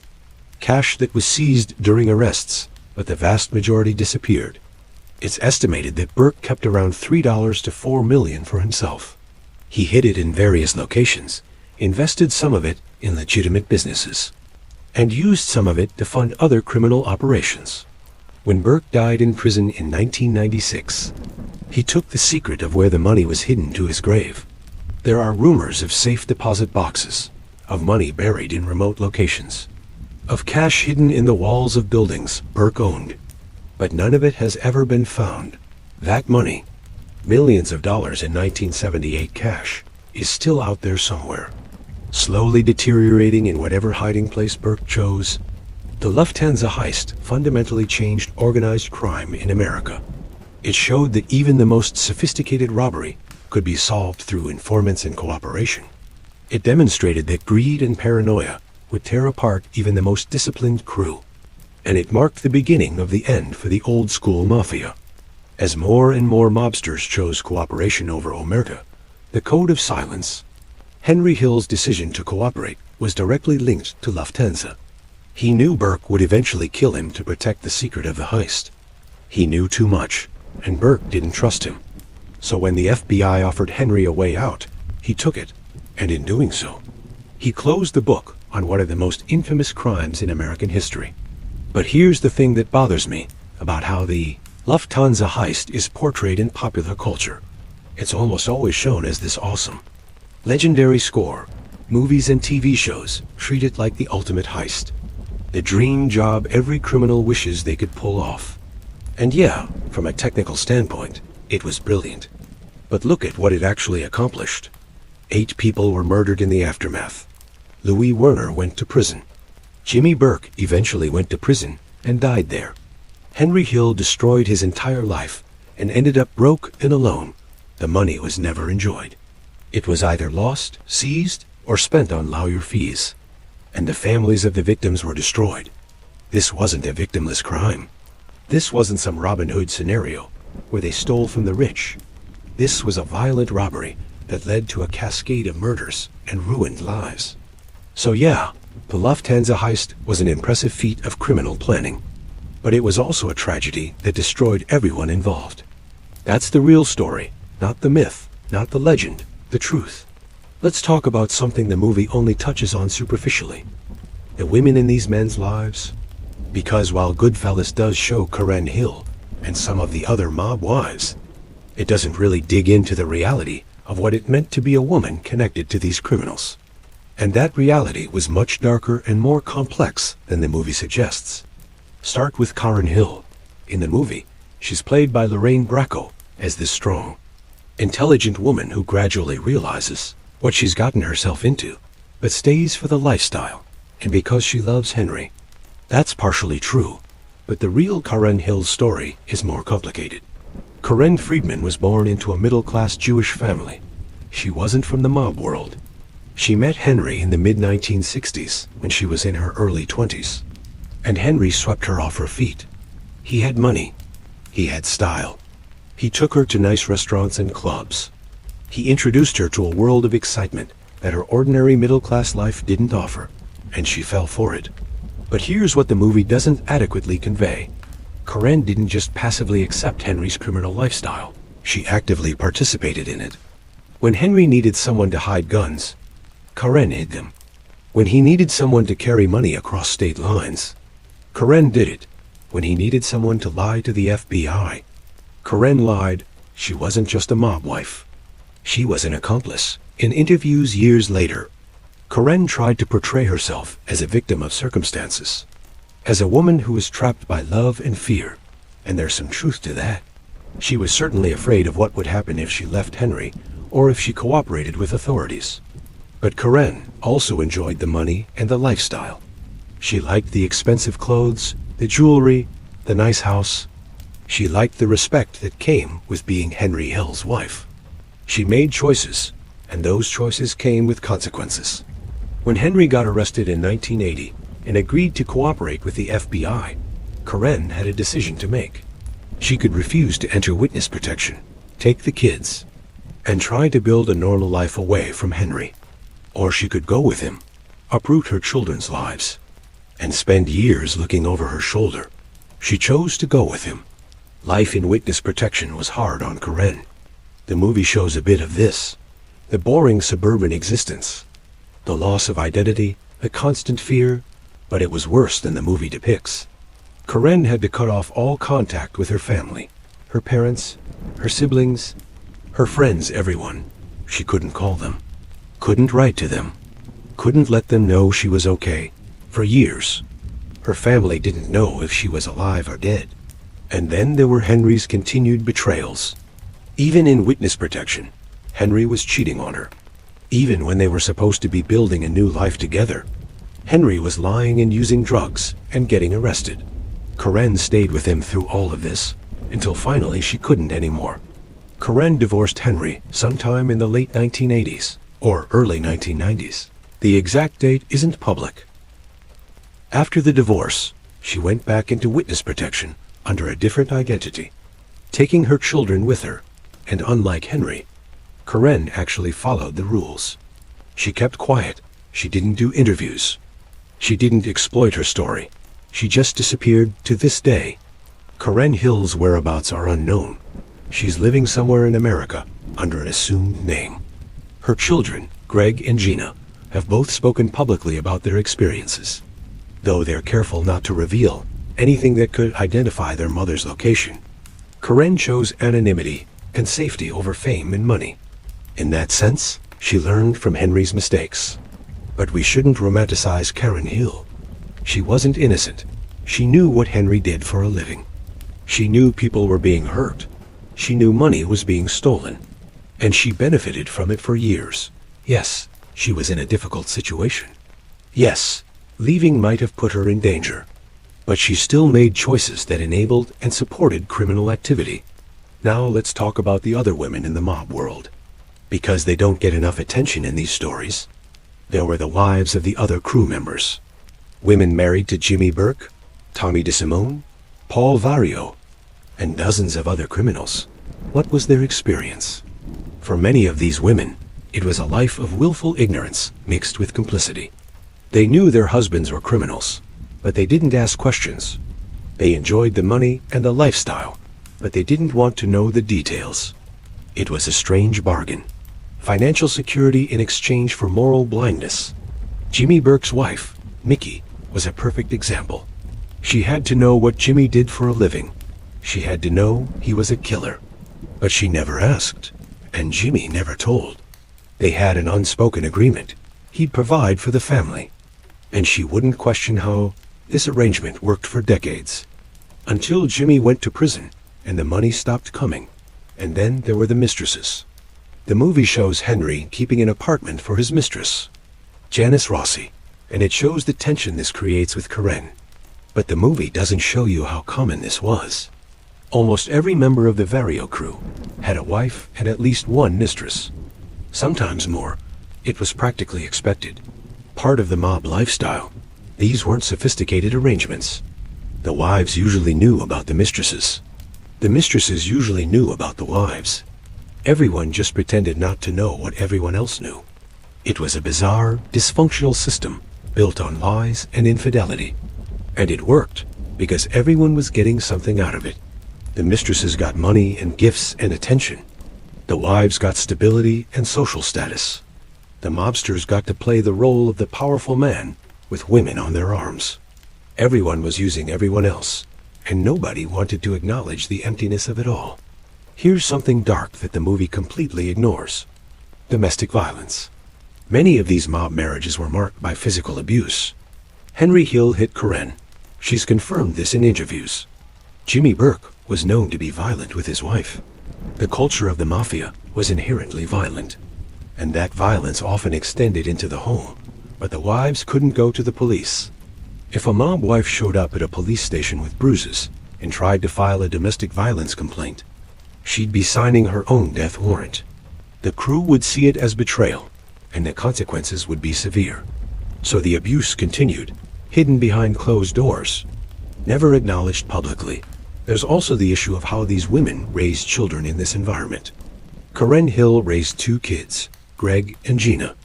cash that was seized during arrests, but the vast majority disappeared. It's estimated that Burke kept around $3 to $4 million for himself. He hid it in various locations, invested some of it in legitimate businesses, and used some of it to fund other criminal operations. When Burke died in prison in 1996, he took the secret of where the money was hidden to his grave. There are rumors of safe deposit boxes, of money buried in remote locations, of cash hidden in the walls of buildings Burke owned. But none of it has ever been found. That money, millions of dollars in 1978 cash, is still out there somewhere, slowly deteriorating in whatever hiding place Burke chose. The Lufthansa heist fundamentally changed organized crime in America. It showed that even the most sophisticated robbery could be solved through informants and cooperation. It demonstrated that greed and paranoia would tear apart even the most disciplined crew. And it marked the beginning of the end for the old-school mafia. As more and more mobsters chose cooperation over omerta, the code of silence, Henry Hill's decision to cooperate was directly linked to Lufthansa. He knew Burke would eventually kill him to protect the secret of the heist. He knew too much, and Burke didn't trust him. So when the FBI offered Henry a way out, he took it, and in doing so, he closed the book on one of the most infamous crimes in American history. But here's the thing that bothers me about how the Lufthansa heist is portrayed in popular culture. It's almost always shown as this awesome, legendary score. Movies and TV shows treat it like the ultimate heist, the dream job every criminal wishes they could pull off. And yeah, from a technical standpoint, it was brilliant. But look at what it actually accomplished. 8 people were murdered in the aftermath. Louis Werner went to prison. Jimmy Burke eventually went to prison and died there. Henry Hill destroyed his entire life and ended up broke and alone. The money was never enjoyed. It was either lost, seized, or spent on lawyer fees. And the families of the victims were destroyed. This wasn't a victimless crime. This wasn't some Robin Hood scenario where they stole from the rich. This was a violent robbery that led to a cascade of murders and ruined lives. So yeah, the Lufthansa heist was an impressive feat of criminal planning. But it was also a tragedy that destroyed everyone involved. That's the real story, not the myth, not the legend, the truth. Let's talk about something the movie only touches on superficially. The women in these men's lives. Because while Goodfellas does show Karen Hill and some of the other mob wives, it doesn't really dig into the reality of what it meant to be a woman connected to these criminals. And that reality was much darker and more complex than the movie suggests. Start with Karen Hill. In the movie, she's played by Lorraine Bracco as this strong, intelligent woman who gradually realizes what she's gotten herself into, but stays for the lifestyle, and because she loves Henry. That's partially true, but the real Karen Hill's story is more complicated. Karen Friedman was born into a middle-class Jewish family. She wasn't from the mob world. She met Henry in the mid-1960s when she was in her early 20s. And Henry swept her off her feet. He had money. He had style. He took her to nice restaurants and clubs. He introduced her to a world of excitement that her ordinary middle-class life didn't offer, and she fell for it. But here's what the movie doesn't adequately convey. Karen didn't just passively accept Henry's criminal lifestyle. She actively participated in it. When Henry needed someone to hide guns, Karen hid them. When he needed someone to carry money across state lines, Karen did it. When he needed someone to lie to the FBI, Karen lied. She wasn't just a mob wife. She was an accomplice. In interviews years later, Karen tried to portray herself as a victim of circumstances, as a woman who was trapped by love and fear, and there's some truth to that. She was certainly afraid of what would happen if she left Henry, or if she cooperated with authorities. But Karen also enjoyed the money and the lifestyle. She liked the expensive clothes, the jewelry, the nice house. She liked the respect that came with being Henry Hill's wife. She made choices, and those choices came with consequences. When Henry got arrested in 1980 and agreed to cooperate with the FBI, Karen had a decision to make. She could refuse to enter witness protection, take the kids, and try to build a normal life away from Henry. Or she could go with him, uproot her children's lives, and spend years looking over her shoulder. She chose to go with him. Life in witness protection was hard on Karen. The movie shows a bit of this. The boring suburban existence. The loss of identity, the constant fear, but it was worse than the movie depicts. Karen had to cut off all contact with her family, her parents, her siblings, her friends, everyone. She couldn't call them, couldn't write to them, couldn't let them know she was okay. For years, her family didn't know if she was alive or dead. And then there were Henry's continued betrayals. Even in witness protection, Henry was cheating on her. Even when they were supposed to be building a new life together, Henry was lying and using drugs and getting arrested. Karen stayed with him through all of this, until finally she couldn't anymore. Karen divorced Henry sometime in the late 1980s, or early 1990s. The exact date isn't public. After the divorce, she went back into witness protection under a different identity, taking her children with her, and unlike Henry, Karen actually followed the rules. She kept quiet. She didn't do interviews. She didn't exploit her story. She just disappeared to this day. Karen Hill's whereabouts are unknown. She's living somewhere in America under an assumed name. Her children, Greg and Gina, have both spoken publicly about their experiences, though they're careful not to reveal anything that could identify their mother's location. Karen chose anonymity and safety over fame and money. In that sense, she learned from Henry's mistakes. But we shouldn't romanticize Karen Hill. She wasn't innocent. She knew what Henry did for a living. She knew people were being hurt. She knew money was being stolen. And she benefited from it for years. Yes, she was in a difficult situation. Yes, leaving might have put her in danger. But she still made choices that enabled and supported criminal activity. Now let's talk about the other women in the mob world. Because they don't get enough attention in these stories. There were the wives of the other crew members. Women married to Jimmy Burke, Tommy DeSimone, Paul Vario, and dozens of other criminals. What was their experience? For many of these women, it was a life of willful ignorance mixed with complicity. They knew their husbands were criminals, but they didn't ask questions. They enjoyed the money and the lifestyle, but they didn't want to know the details. It was a strange bargain. Financial security in exchange for moral blindness. Jimmy Burke's wife, Mickey, was a perfect example. She had to know what Jimmy did for a living. She had to know he was a killer. But she never asked, and Jimmy never told. They had an unspoken agreement. He'd provide for the family. And she wouldn't question how this arrangement worked for decades. Until Jimmy went to prison, and the money stopped coming. And then there were the mistresses. The movie shows Henry keeping an apartment for his mistress, Janice Rossi, and it shows the tension this creates with Karen. But the movie doesn't show you how common this was. Almost every member of the Vario crew had a wife and at least one mistress. Sometimes more. It was practically expected. Part of the mob lifestyle. These weren't sophisticated arrangements. The wives usually knew about the mistresses. The mistresses usually knew about the wives. Everyone just pretended not to know what everyone else knew. It was a bizarre, dysfunctional system built on lies and infidelity. And it worked, because everyone was getting something out of it. The mistresses got money and gifts and attention. The wives got stability and social status. The mobsters got to play the role of the powerful man with women on their arms. Everyone was using everyone else, and nobody wanted to acknowledge the emptiness of it all. Here's something dark that the movie completely ignores. Domestic violence. Many of these mob marriages were marked by physical abuse. Henry Hill hit Karen. She's confirmed this in interviews. Jimmy Burke was known to be violent with his wife. The culture of the Mafia was inherently violent, and that violence often extended into the home, but the wives couldn't go to the police. If a mob wife showed up at a police station with bruises and tried to file a domestic violence complaint, she'd be signing her own death warrant. The crew would see it as betrayal, and the consequences would be severe. So the abuse continued, hidden behind closed doors, never acknowledged publicly. There's also the issue of how these women raised children in this environment. Karen Hill raised 2 kids, Greg and Gina,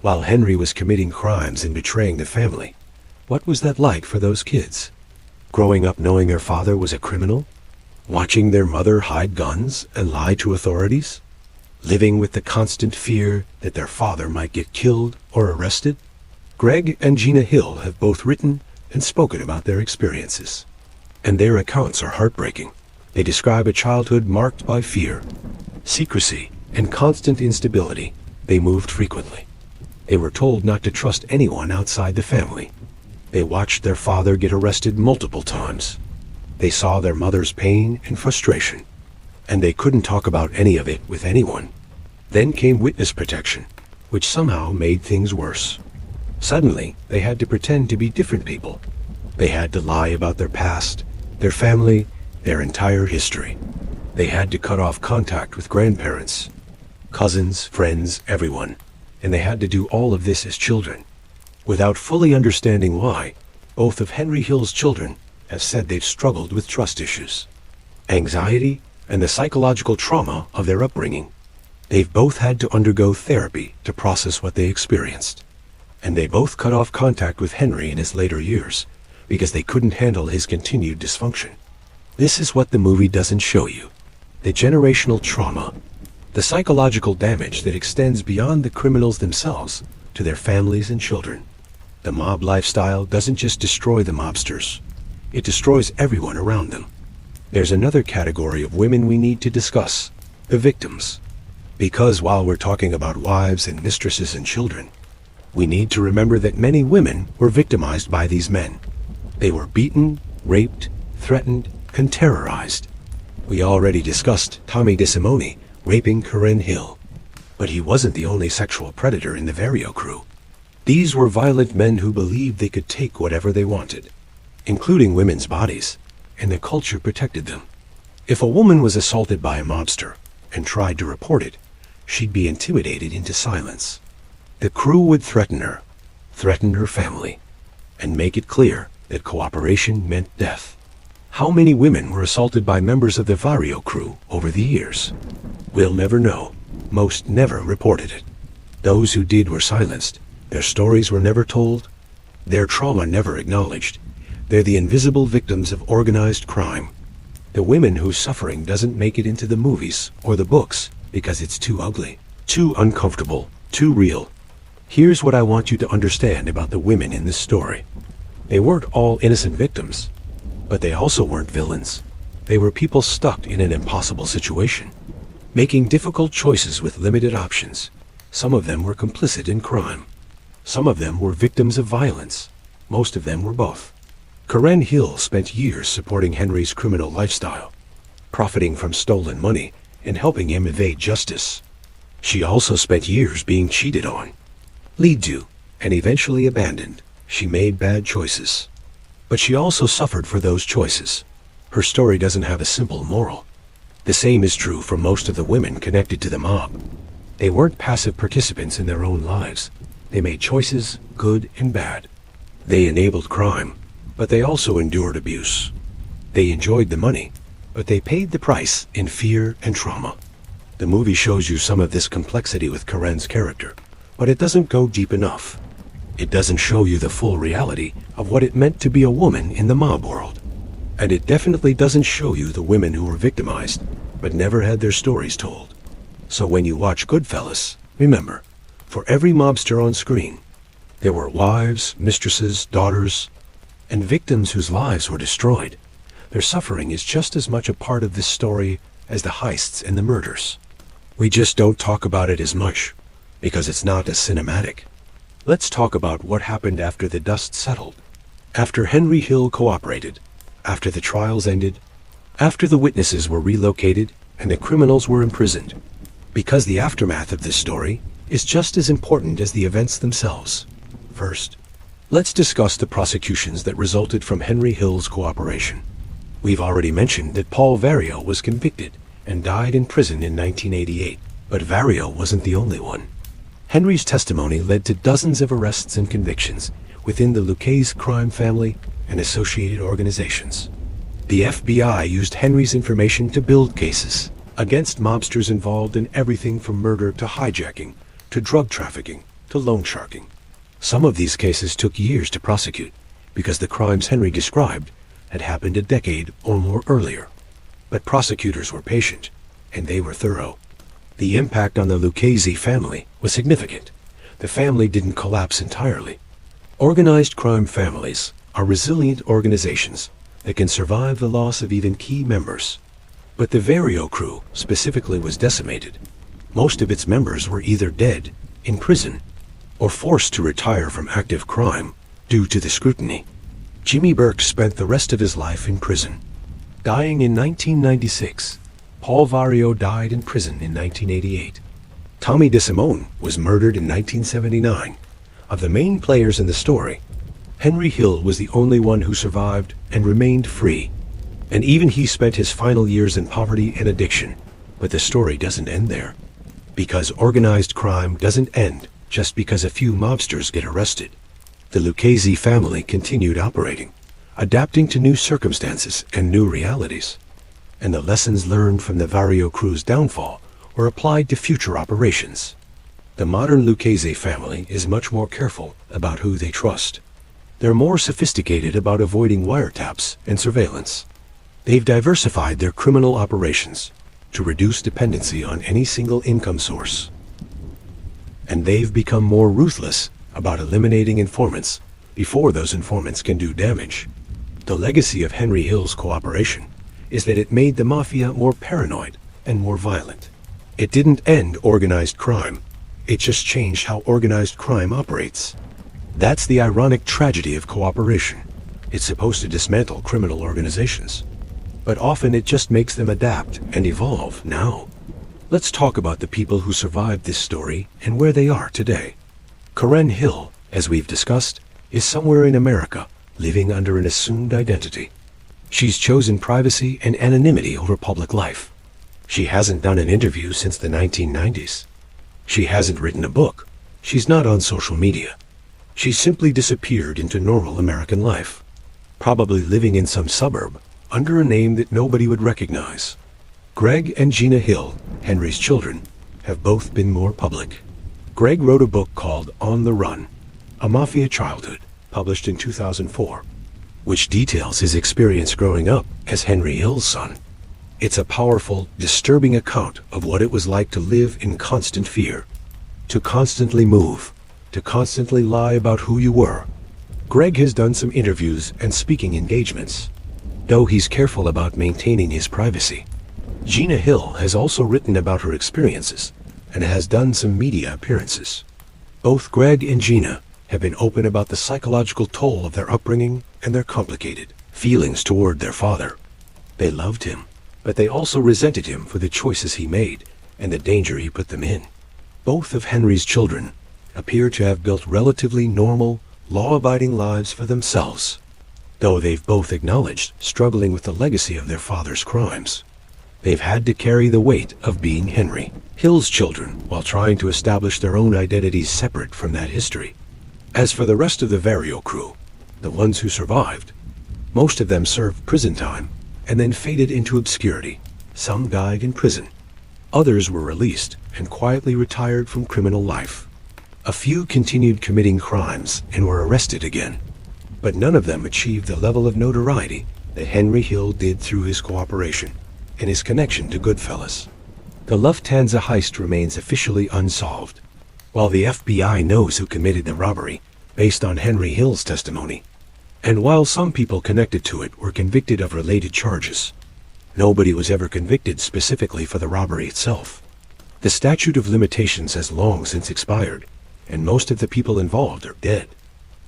while Henry was committing crimes and betraying the family. What was that like for those kids? Growing up knowing their father was a criminal? Watching their mother hide guns and lie to authorities? living with the constant fear that their father might get killed or arrested. Greg and Gina Hill have both written and spoken about their experiences, and their accounts are heartbreaking. They describe a childhood marked by fear, secrecy, and constant instability. They moved frequently. They were told not to trust anyone outside the family. They watched their father get arrested multiple times. They saw their mother's pain and frustration, and they couldn't talk about any of it with anyone. Then came witness protection, which somehow made things worse. Suddenly, they had to pretend to be different people. They had to lie about their past, their family, their entire history. They had to cut off contact with grandparents, cousins, friends, everyone. And they had to do all of this as children. Without fully understanding why, both of Henry Hill's children have said they've struggled with trust issues, anxiety, and the psychological trauma of their upbringing. They've both had to undergo therapy to process what they experienced. And they both cut off contact with Henry in his later years because they couldn't handle his continued dysfunction. This is what the movie doesn't show you: the generational trauma, the psychological damage that extends beyond the criminals themselves to their families and children. The mob lifestyle doesn't just destroy the mobsters, it destroys everyone around them. There's another category of women we need to discuss: the victims. Because while we're talking about wives and mistresses and children, we need to remember that many women were victimized by these men. They were beaten, raped, threatened, and terrorized. We already discussed Tommy DeSimone raping Karen Hill, but he wasn't the only sexual predator in the Vario crew. These were violent men who believed they could take whatever they wanted, including women's bodies, and the culture protected them. If a woman was assaulted by a mobster and tried to report it, she'd be intimidated into silence. The crew would threaten her family, and make it clear that cooperation meant death. How many women were assaulted by members of the Vario crew over the years? We'll never know. Most never reported it. Those who did were silenced. Their stories were never told. Their trauma never acknowledged. They're the invisible victims of organized crime. The women whose suffering doesn't make it into the movies or the books because it's too ugly, too uncomfortable, too real. Here's what I want you to understand about the women in this story. They weren't all innocent victims, but they also weren't villains. They were people stuck in an impossible situation, making difficult choices with limited options. Some of them were complicit in crime. Some of them were victims of violence. Most of them were both. Karen Hill spent years supporting Henry's criminal lifestyle, profiting from stolen money and helping him evade justice. She also spent years being cheated on, lied to, and eventually abandoned. She made bad choices, but she also suffered for those choices. Her story doesn't have a simple moral. The same is true for most of the women connected to the mob. They weren't passive participants in their own lives. They made choices, good and bad. They enabled crime, but they also endured abuse. They enjoyed the money, but they paid the price in fear and trauma. The movie shows you some of this complexity with Karen's character, but it doesn't go deep enough. It doesn't show you the full reality of what it meant to be a woman in the mob world. And it definitely doesn't show you the women who were victimized, but never had their stories told. So when you watch Goodfellas, remember, for every mobster on screen, there were wives, mistresses, daughters, and victims whose lives were destroyed. Their suffering is just as much a part of this story as the heists and the murders. We just don't talk about it as much, because it's not as cinematic. Let's talk about what happened after the dust settled, after Henry Hill cooperated, after the trials ended, after the witnesses were relocated and the criminals were imprisoned, because the aftermath of this story is just as important as the events themselves. First, let's discuss the prosecutions that resulted from Henry Hill's cooperation. We've already mentioned that Paul Vario was convicted and died in prison in 1988, but Vario wasn't the only one. Henry's testimony led to dozens of arrests and convictions within the Lucchese crime family and associated organizations. The FBI used Henry's information to build cases against mobsters involved in everything from murder to hijacking, to drug trafficking, to loan sharking. Some of these cases took years to prosecute because the crimes Henry described had happened a decade or more earlier. But prosecutors were patient, and they were thorough. The impact on the Lucchese family was significant. The family didn't collapse entirely. Organized crime families are resilient organizations that can survive the loss of even key members. But the Vario crew specifically was decimated. Most of its members were either dead, in prison, or forced to retire from active crime due to the scrutiny. Jimmy Burke spent the rest of his life in prison. Dying in 1996, Paul Vario died in prison in 1988. Tommy DeSimone was murdered in 1979. Of the main players in the story, Henry Hill was the only one who survived and remained free. And even he spent his final years in poverty and addiction. But the story doesn't end there. Because organized crime doesn't end just because a few mobsters get arrested. The Lucchese family continued operating, adapting to new circumstances and new realities. And the lessons learned from the Vario crew's downfall were applied to future operations. The modern Lucchese family is much more careful about who they trust. They're more sophisticated about avoiding wiretaps and surveillance. They've diversified their criminal operations to reduce dependency on any single income source. And they've become more ruthless about eliminating informants before those informants can do damage. The legacy of Henry Hill's cooperation is that it made the Mafia more paranoid and more violent. It didn't end organized crime. It just changed how organized crime operates. That's the ironic tragedy of cooperation. It's supposed to dismantle criminal organizations, but often it just makes them adapt and evolve. Now, let's talk about the people who survived this story and where they are today. Karen Hill, as we've discussed, is somewhere in America, living under an assumed identity. She's chosen privacy and anonymity over public life. She hasn't done an interview since the 1990s. She hasn't written a book. She's not on social media. She simply disappeared into normal American life, probably living in some suburb under a name that nobody would recognize. Greg and Gina Hill, Henry's children, have both been more public. Greg wrote a book called On the Run, A Mafia Childhood, published in 2004, which details his experience growing up as Henry Hill's son. It's a powerful, disturbing account of what it was like to live in constant fear, to constantly move, to constantly lie about who you were. Greg has done some interviews and speaking engagements, though he's careful about maintaining his privacy. Gina Hill has also written about her experiences and has done some media appearances. Both Greg and Gina have been open about the psychological toll of their upbringing and their complicated feelings toward their father. They loved him, but they also resented him for the choices he made and the danger he put them in. Both of Henry's children appear to have built relatively normal, law-abiding lives for themselves, though they've both acknowledged struggling with the legacy of their father's crimes. They've had to carry the weight of being Henry Hill's children while trying to establish their own identities separate from that history. As for the rest of the Vario crew, the ones who survived, most of them served prison time and then faded into obscurity. Some died in prison. Others were released and quietly retired from criminal life. A few continued committing crimes and were arrested again, but none of them achieved the level of notoriety that Henry Hill did through his cooperation and his connection to Goodfellas. The Lufthansa heist remains officially unsolved, while the FBI knows who committed the robbery based on Henry Hill's testimony. And while some people connected to it were convicted of related charges, nobody was ever convicted specifically for the robbery itself. The statute of limitations has long since expired, and most of the people involved are dead.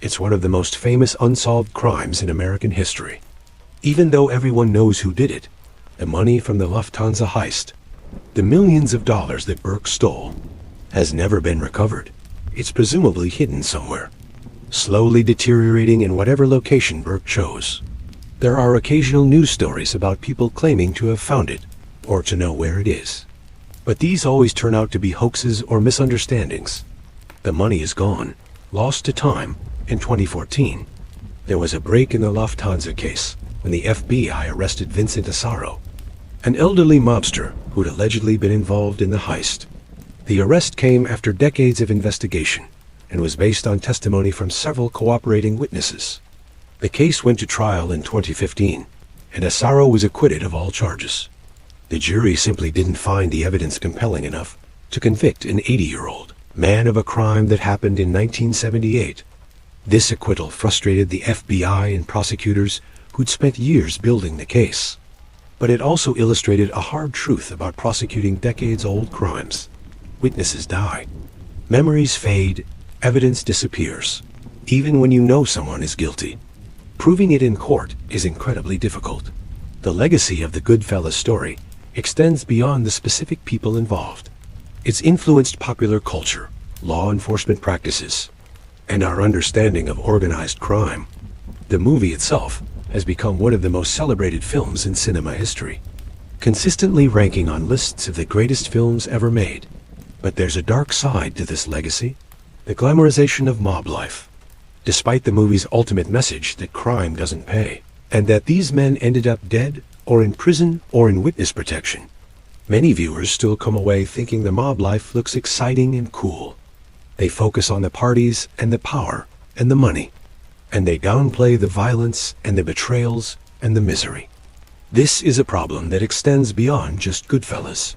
It's one of the most famous unsolved crimes in American history. Even though everyone knows who did it, the money from the Lufthansa heist, the millions of dollars that Burke stole, has never been recovered. It's presumably hidden somewhere, slowly deteriorating in whatever location Burke chose. There are occasional news stories about people claiming to have found it, or to know where it is. But these always turn out to be hoaxes or misunderstandings. The money is gone, lost to time. In 2014, there was a break in the Lufthansa case when the FBI arrested Vincent Asaro, an elderly mobster who'd allegedly been involved in the heist. The arrest came after decades of investigation and was based on testimony from several cooperating witnesses. The case went to trial in 2015, and Asaro was acquitted of all charges. The jury simply didn't find the evidence compelling enough to convict an 80-year-old man of a crime that happened in 1978. This acquittal frustrated the FBI and prosecutors who'd spent years building the case. But it also illustrated a hard truth about prosecuting decades-old crimes. Witnesses die. Memories fade. Evidence disappears. Even when you know someone is guilty, proving it in court is incredibly difficult. The legacy of the Goodfellas story extends beyond the specific people involved. It's influenced popular culture, law enforcement practices, and our understanding of organized crime. The movie itself has become one of the most celebrated films in cinema history, consistently ranking on lists of the greatest films ever made. But there's a dark side to this legacy, the glamorization of mob life. Despite the movie's ultimate message that crime doesn't pay, and that these men ended up dead, or in prison, or in witness protection, many viewers still come away thinking the mob life looks exciting and cool. They focus on the parties and the power and the money, and they downplay the violence and the betrayals and the misery. This is a problem that extends beyond just Goodfellas.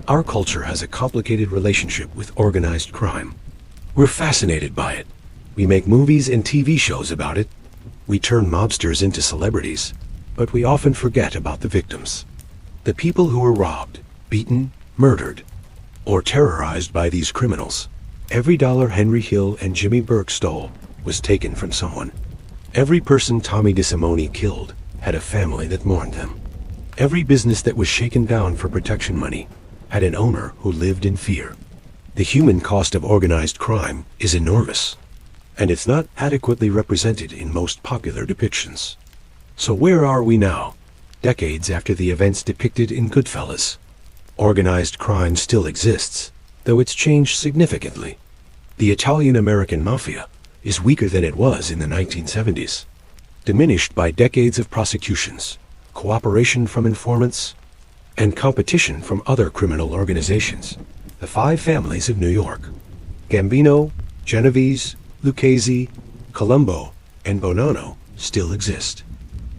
Our culture has a complicated relationship with organized crime. We're fascinated by it. We make movies and TV shows about it. We turn mobsters into celebrities, but we often forget about the victims. The people who were robbed, beaten, murdered, or terrorized by these criminals. Every dollar Henry Hill and Jimmy Burke stole was taken from someone. Every person Tommy DeSimone killed had a family that mourned them. Every business that was shaken down for protection money had an owner who lived in fear. The human cost of organized crime is enormous, and it's not adequately represented in most popular depictions. So where are we now, decades after the events depicted in Goodfellas? Organized crime still exists, though it's changed significantly. The Italian-American Mafia is weaker than it was in the 1970s, diminished by decades of prosecutions, cooperation from informants, and competition from other criminal organizations. The five families of New York, Gambino, Genovese, Lucchese, Colombo, and Bonanno, still exist,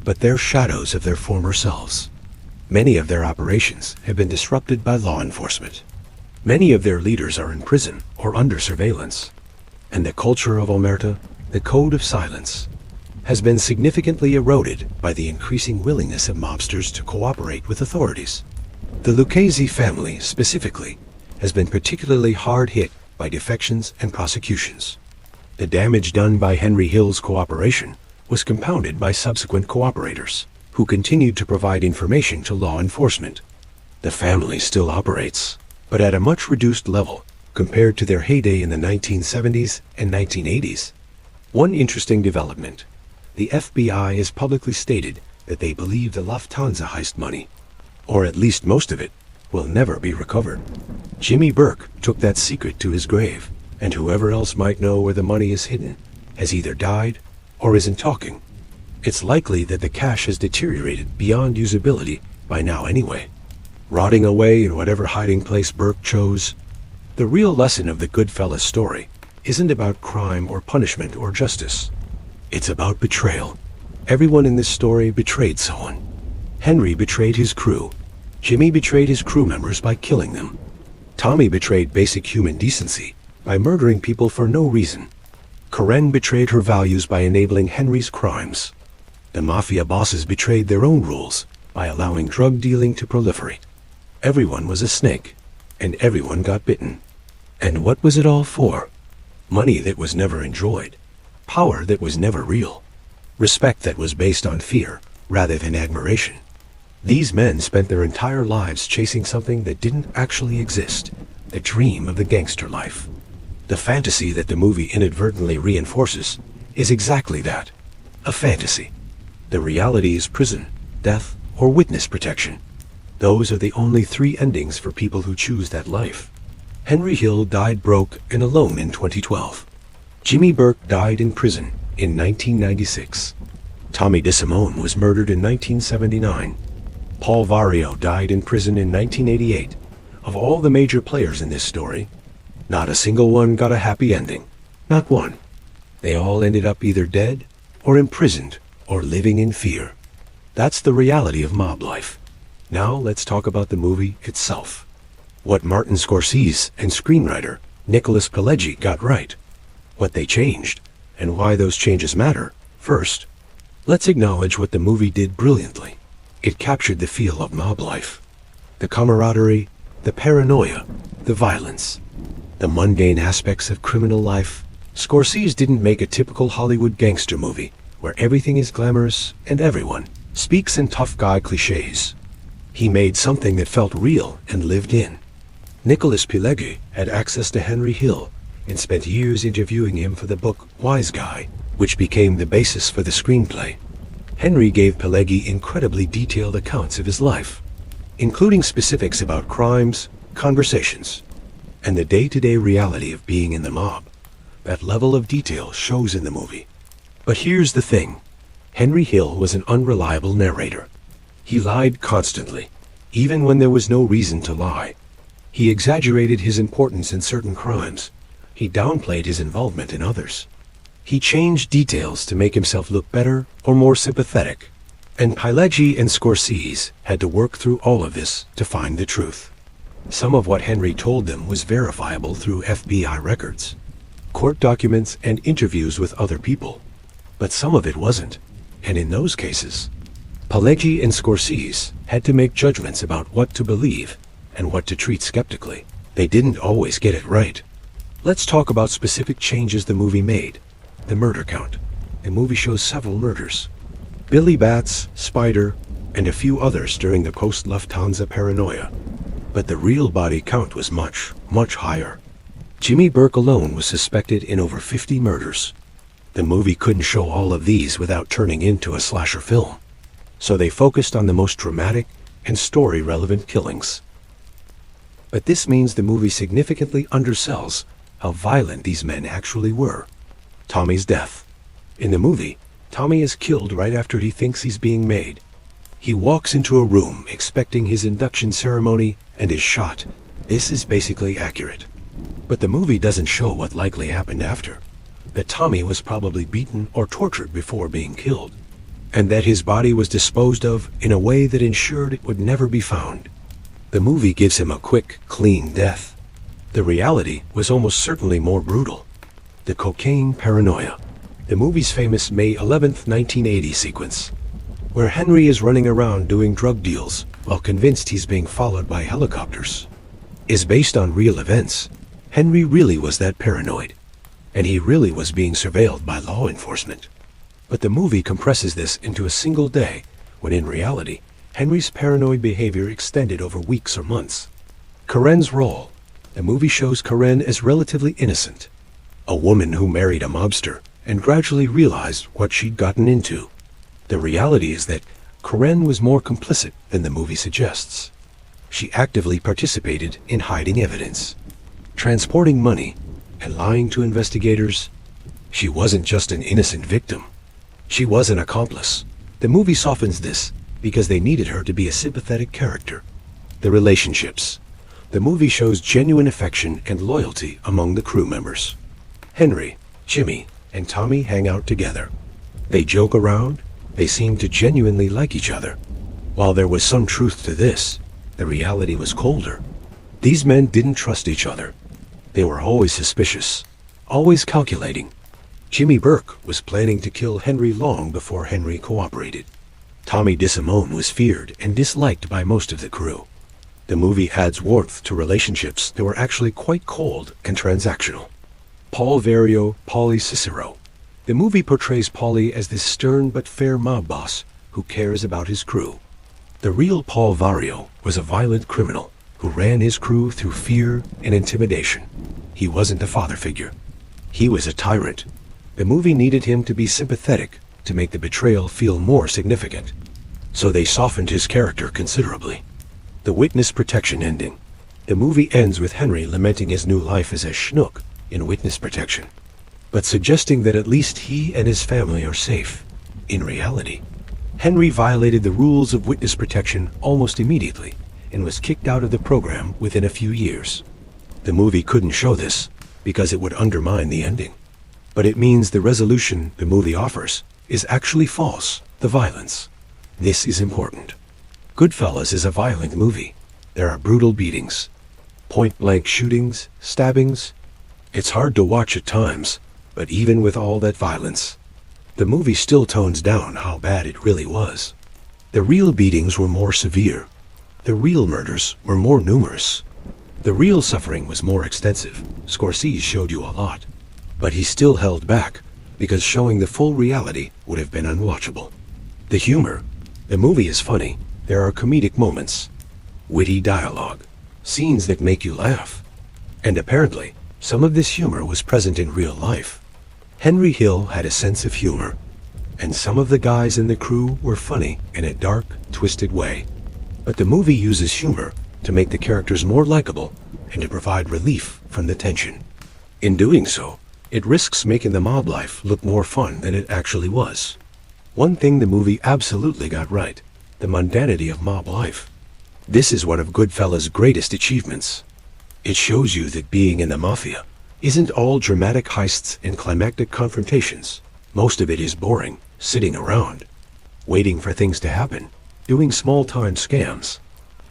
but they're shadows of their former selves. Many of their operations have been disrupted by law enforcement. Many of their leaders are in prison or under surveillance, and the culture of omerta, the code of silence, has been significantly eroded by the increasing willingness of mobsters to cooperate with authorities. The Lucchese family, specifically, has been particularly hard hit by defections and prosecutions. The damage done by Henry Hill's cooperation was compounded by subsequent cooperators, who continued to provide information to law enforcement. The family still operates, but at a much reduced level compared to their heyday in the 1970s and 1980s. One interesting development: the FBI has publicly stated that they believe the Lufthansa heist money, or at least most of it, will never be recovered. Jimmy Burke took that secret to his grave, and whoever else might know where the money is hidden has either died or isn't talking. It's likely that the cash has deteriorated beyond usability by now anyway, rotting away in whatever hiding place Burke chose. The real lesson of the Goodfellas story isn't about crime or punishment or justice. It's about betrayal. Everyone in this story betrayed someone. Henry betrayed his crew. Jimmy betrayed his crew members by killing them. Tommy betrayed basic human decency by murdering people for no reason. Karen betrayed her values by enabling Henry's crimes. The Mafia bosses betrayed their own rules by allowing drug dealing to proliferate. Everyone was a snake, and everyone got bitten. And what was it all for? Money that was never enjoyed. Power that was never real. Respect that was based on fear rather than admiration. These men spent their entire lives chasing something that didn't actually exist, the dream of the gangster life. The fantasy that the movie inadvertently reinforces is exactly that, a fantasy. The reality is prison, death, or witness protection. Those are the only three endings for people who choose that life. Henry Hill died broke and alone in 2012. Jimmy Burke died in prison in 1996. Tommy DeSimone was murdered in 1979. Paul Vario died in prison in 1988. Of all the major players in this story, not a single one got a happy ending. Not one. They all ended up either dead, or imprisoned, or living in fear. That's the reality of mob life. Now let's talk about the movie itself. What Martin Scorsese and screenwriter Nicholas Pileggi got right, what they changed, and why those changes matter. First, let's acknowledge what the movie did brilliantly. It captured the feel of mob life. The camaraderie, the paranoia, the violence, the mundane aspects of criminal life. Scorsese didn't make a typical Hollywood gangster movie where everything is glamorous and everyone speaks in tough guy cliches. He made something that felt real and lived in. Nicholas Pileggi had access to Henry Hill and spent years interviewing him for the book Wise Guy, which became the basis for the screenplay. Henry gave Pileggi incredibly detailed accounts of his life, including specifics about crimes, conversations, and the day-to-day reality of being in the mob. That level of detail shows in the movie. But here's the thing. Henry Hill was an unreliable narrator. He lied constantly, even when there was no reason to lie. He exaggerated his importance in certain crimes. He downplayed his involvement in others. He changed details to make himself look better or more sympathetic. And Pileggi and Scorsese had to work through all of this to find the truth. Some of what Henry told them was verifiable through FBI records, court documents, and interviews with other people. But some of it wasn't. And in those cases, Pileggi and Scorsese had to make judgments about what to believe and what to treat skeptically. They didn't always get it right. Let's talk about specific changes the movie made. The murder count. The movie shows several murders. Billy Bats, Spider, and a few others during the post-Lufthansa paranoia. But the real body count was much, much higher. Jimmy Burke alone was suspected in over 50 murders. The movie couldn't show all of these without turning into a slasher film. So they focused on the most dramatic and story-relevant killings. But this means the movie significantly undersells how violent these men actually were. Tommy's death. In the movie, Tommy is killed right after he thinks he's being made. He walks into a room expecting his induction ceremony and is shot. This is basically accurate. But the movie doesn't show what likely happened after. That Tommy was probably beaten or tortured before being killed, and that his body was disposed of in a way that ensured it would never be found. The movie gives him a quick, clean death. The reality was almost certainly more brutal. The cocaine paranoia. The movie's famous May 11th, 1980 sequence, where Henry is running around doing drug deals while convinced he's being followed by helicopters, is based on real events. Henry really was that paranoid, and he really was being surveilled by law enforcement. But the movie compresses this into a single day, when in reality, Henry's paranoid behavior extended over weeks or months. Karen's role. The movie shows Karen as relatively innocent, a woman who married a mobster and gradually realized what she'd gotten into. The reality is that Karen was more complicit than the movie suggests. She actively participated in hiding evidence, transporting money, and lying to investigators. She wasn't just an innocent victim. She was an accomplice. The movie softens this because they needed her to be a sympathetic character. The relationships. The movie shows genuine affection and loyalty among the crew members. Henry, Jimmy, and Tommy hang out together. They joke around. They seem to genuinely like each other. While there was some truth to this, the reality was colder. These men didn't trust each other. They were always suspicious, always calculating. Jimmy Burke was planning to kill Henry long before Henry cooperated. Tommy DeSimone was feared and disliked by most of the crew. The movie adds warmth to relationships that were actually quite cold and transactional. Paul Vario, Paulie Cicero. The movie portrays Paulie as this stern but fair mob boss who cares about his crew. The real Paul Vario was a violent criminal who ran his crew through fear and intimidation. He wasn't a father figure. He was a tyrant. The movie needed him to be sympathetic to make the betrayal feel more significant. So they softened his character considerably. The witness protection ending. The movie ends with Henry lamenting his new life as a schnook in witness protection, but suggesting that at least he and his family are safe. In reality, Henry violated the rules of witness protection almost immediately and was kicked out of the program within a few years. The movie couldn't show this because it would undermine the ending. But it means the resolution the movie offers is actually false, the violence. This is important. Goodfellas is a violent movie. There are brutal beatings, point-blank shootings, stabbings. It's hard to watch at times, but even with all that violence, the movie still tones down how bad it really was. The real beatings were more severe. The real murders were more numerous. The real suffering was more extensive. Scorsese showed you a lot. But he still held back, because showing the full reality would have been unwatchable. The humor. The movie is funny. There are comedic moments, witty dialogue, scenes that make you laugh. And apparently, some of this humor was present in real life. Henry Hill had a sense of humor, and some of the guys in the crew were funny in a dark, twisted way. But the movie uses humor to make the characters more likable and to provide relief from the tension. In doing so, it risks making the mob life look more fun than it actually was. One thing the movie absolutely got right: the mundanity of mob life. This is one of Goodfellas' greatest achievements. It shows you that being in the Mafia isn't all dramatic heists and climactic confrontations. Most of it is boring, sitting around, waiting for things to happen, doing small-time scams,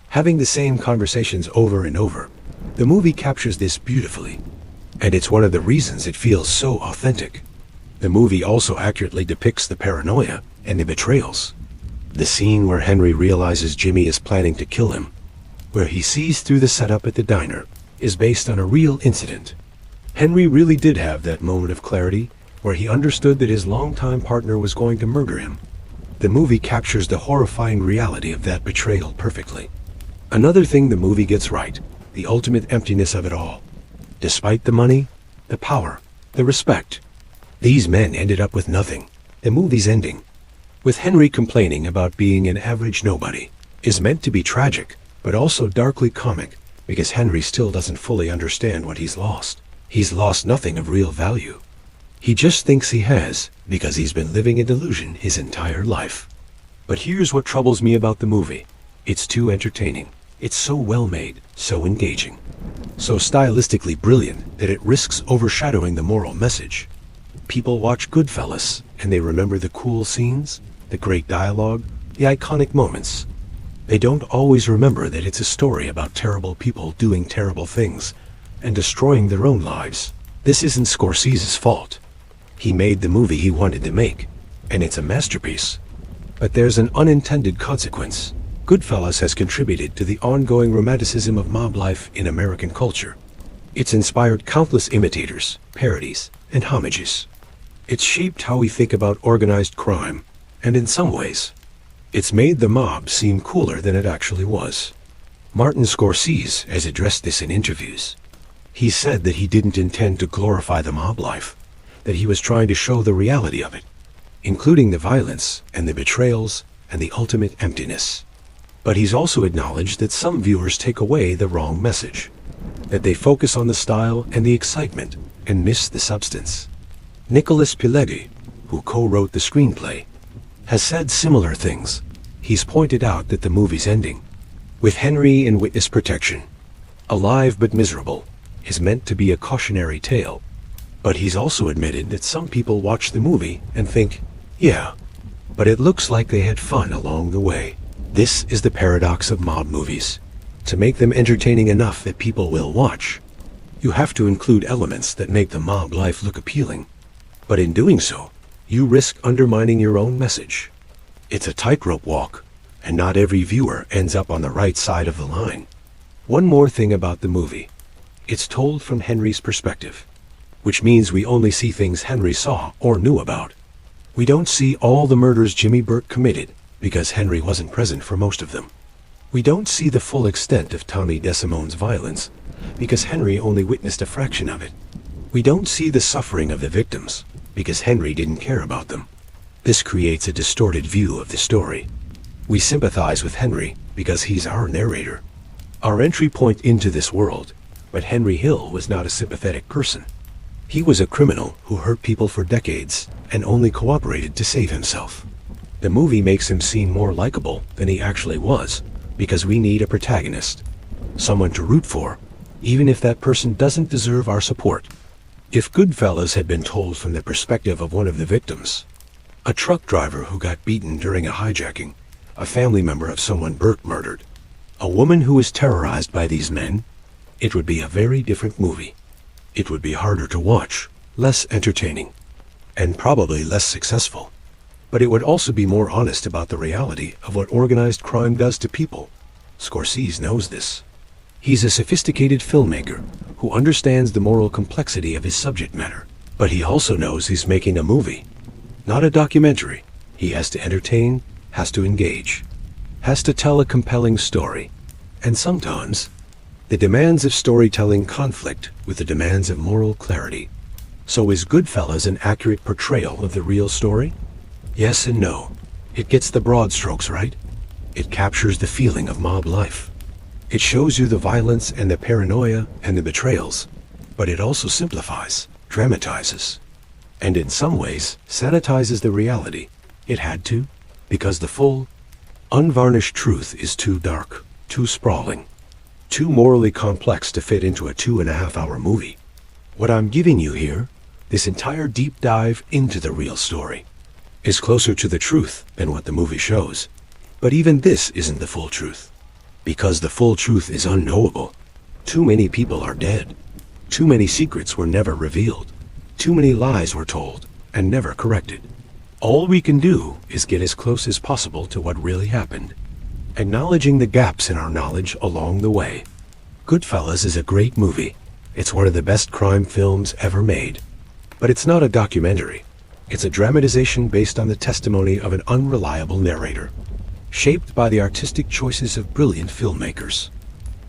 having the same conversations over and over. The movie captures this beautifully, and it's one of the reasons it feels so authentic. The movie also accurately depicts the paranoia and the betrayals. The scene where Henry realizes Jimmy is planning to kill him, where he sees through the setup at the diner, is based on a real incident. Henry really did have that moment of clarity where he understood that his longtime partner was going to murder him. The movie captures the horrifying reality of that betrayal perfectly. Another thing the movie gets right: the ultimate emptiness of it all. Despite the money, the power, the respect, these men ended up with nothing. The movie's ending, with Henry complaining about being an average nobody, is meant to be tragic, but also darkly comic, because Henry still doesn't fully understand what he's lost. He's lost nothing of real value. He just thinks he has, because he's been living a delusion his entire life. But here's what troubles me about the movie: it's too entertaining. It's so well made, so engaging, so stylistically brilliant that it risks overshadowing the moral message. People watch Goodfellas, and they remember the cool scenes, the great dialogue, the iconic moments. They don't always remember that it's a story about terrible people doing terrible things and destroying their own lives. This isn't Scorsese's fault. He made the movie he wanted to make, and it's a masterpiece. But there's an unintended consequence. Goodfellas has contributed to the ongoing romanticism of mob life in American culture. It's inspired countless imitators, parodies, and homages. It's shaped how we think about organized crime, and in some ways, it's made the mob seem cooler than it actually was. Martin Scorsese has addressed this in interviews. He said that he didn't intend to glorify the mob life, that he was trying to show the reality of it, including the violence and the betrayals and the ultimate emptiness. But he's also acknowledged that some viewers take away the wrong message, that they focus on the style and the excitement and miss the substance. Nicholas Pileggi, who co-wrote the screenplay, has said similar things. He's pointed out that the movie's ending, with Henry in witness protection, alive but miserable, is meant to be a cautionary tale. But he's also admitted that some people watch the movie and think, yeah, but it looks like they had fun along the way. This is the paradox of mob movies. To make them entertaining enough that people will watch, you have to include elements that make the mob life look appealing. But in doing so, you risk undermining your own message. It's a tightrope walk, and not every viewer ends up on the right side of the line. One more thing about the movie: it's told from Henry's perspective, which means we only see things Henry saw or knew about. We don't see all the murders Jimmy Burke committed, because Henry wasn't present for most of them. We don't see the full extent of Tommy DeSimone's violence, because Henry only witnessed a fraction of it. We don't see the suffering of the victims, because Henry didn't care about them. This creates a distorted view of the story. We sympathize with Henry because he's our narrator, our entry point into this world, but Henry Hill was not a sympathetic person. He was a criminal who hurt people for decades and only cooperated to save himself. The movie makes him seem more likable than he actually was, because we need a protagonist, someone to root for, even if that person doesn't deserve our support. If Goodfellas had been told from the perspective of one of the victims, a truck driver who got beaten during a hijacking, a family member of someone Burke murdered, a woman who is terrorized by these men, it would be a very different movie. It would be harder to watch, less entertaining, and probably less successful. But it would also be more honest about the reality of what organized crime does to people. Scorsese knows this. He's a sophisticated filmmaker who understands the moral complexity of his subject matter. But he also knows he's making a movie, not a documentary. He has to entertain, has to engage, has to tell a compelling story. And sometimes, the demands of storytelling conflict with the demands of moral clarity. So is Goodfellas an accurate portrayal of the real story? Yes and no. It gets the broad strokes right. It captures the feeling of mob life. It shows you the violence and the paranoia and the betrayals. But it also simplifies, dramatizes, and in some ways sanitizes the reality. It had to, because the full, unvarnished truth is too dark, too sprawling, too morally complex to fit into a 2.5-hour movie. What I'm giving you here, this entire deep dive into the real story, is closer to the truth than what the movie shows. But even this isn't the full truth, because the full truth is unknowable. Too many people are dead. Too many secrets were never revealed. Too many lies were told and never corrected. All we can do is get as close as possible to what really happened, acknowledging the gaps in our knowledge along the way. Goodfellas is a great movie. It's one of the best crime films ever made. But it's not a documentary. It's a dramatization based on the testimony of an unreliable narrator, shaped by the artistic choices of brilliant filmmakers,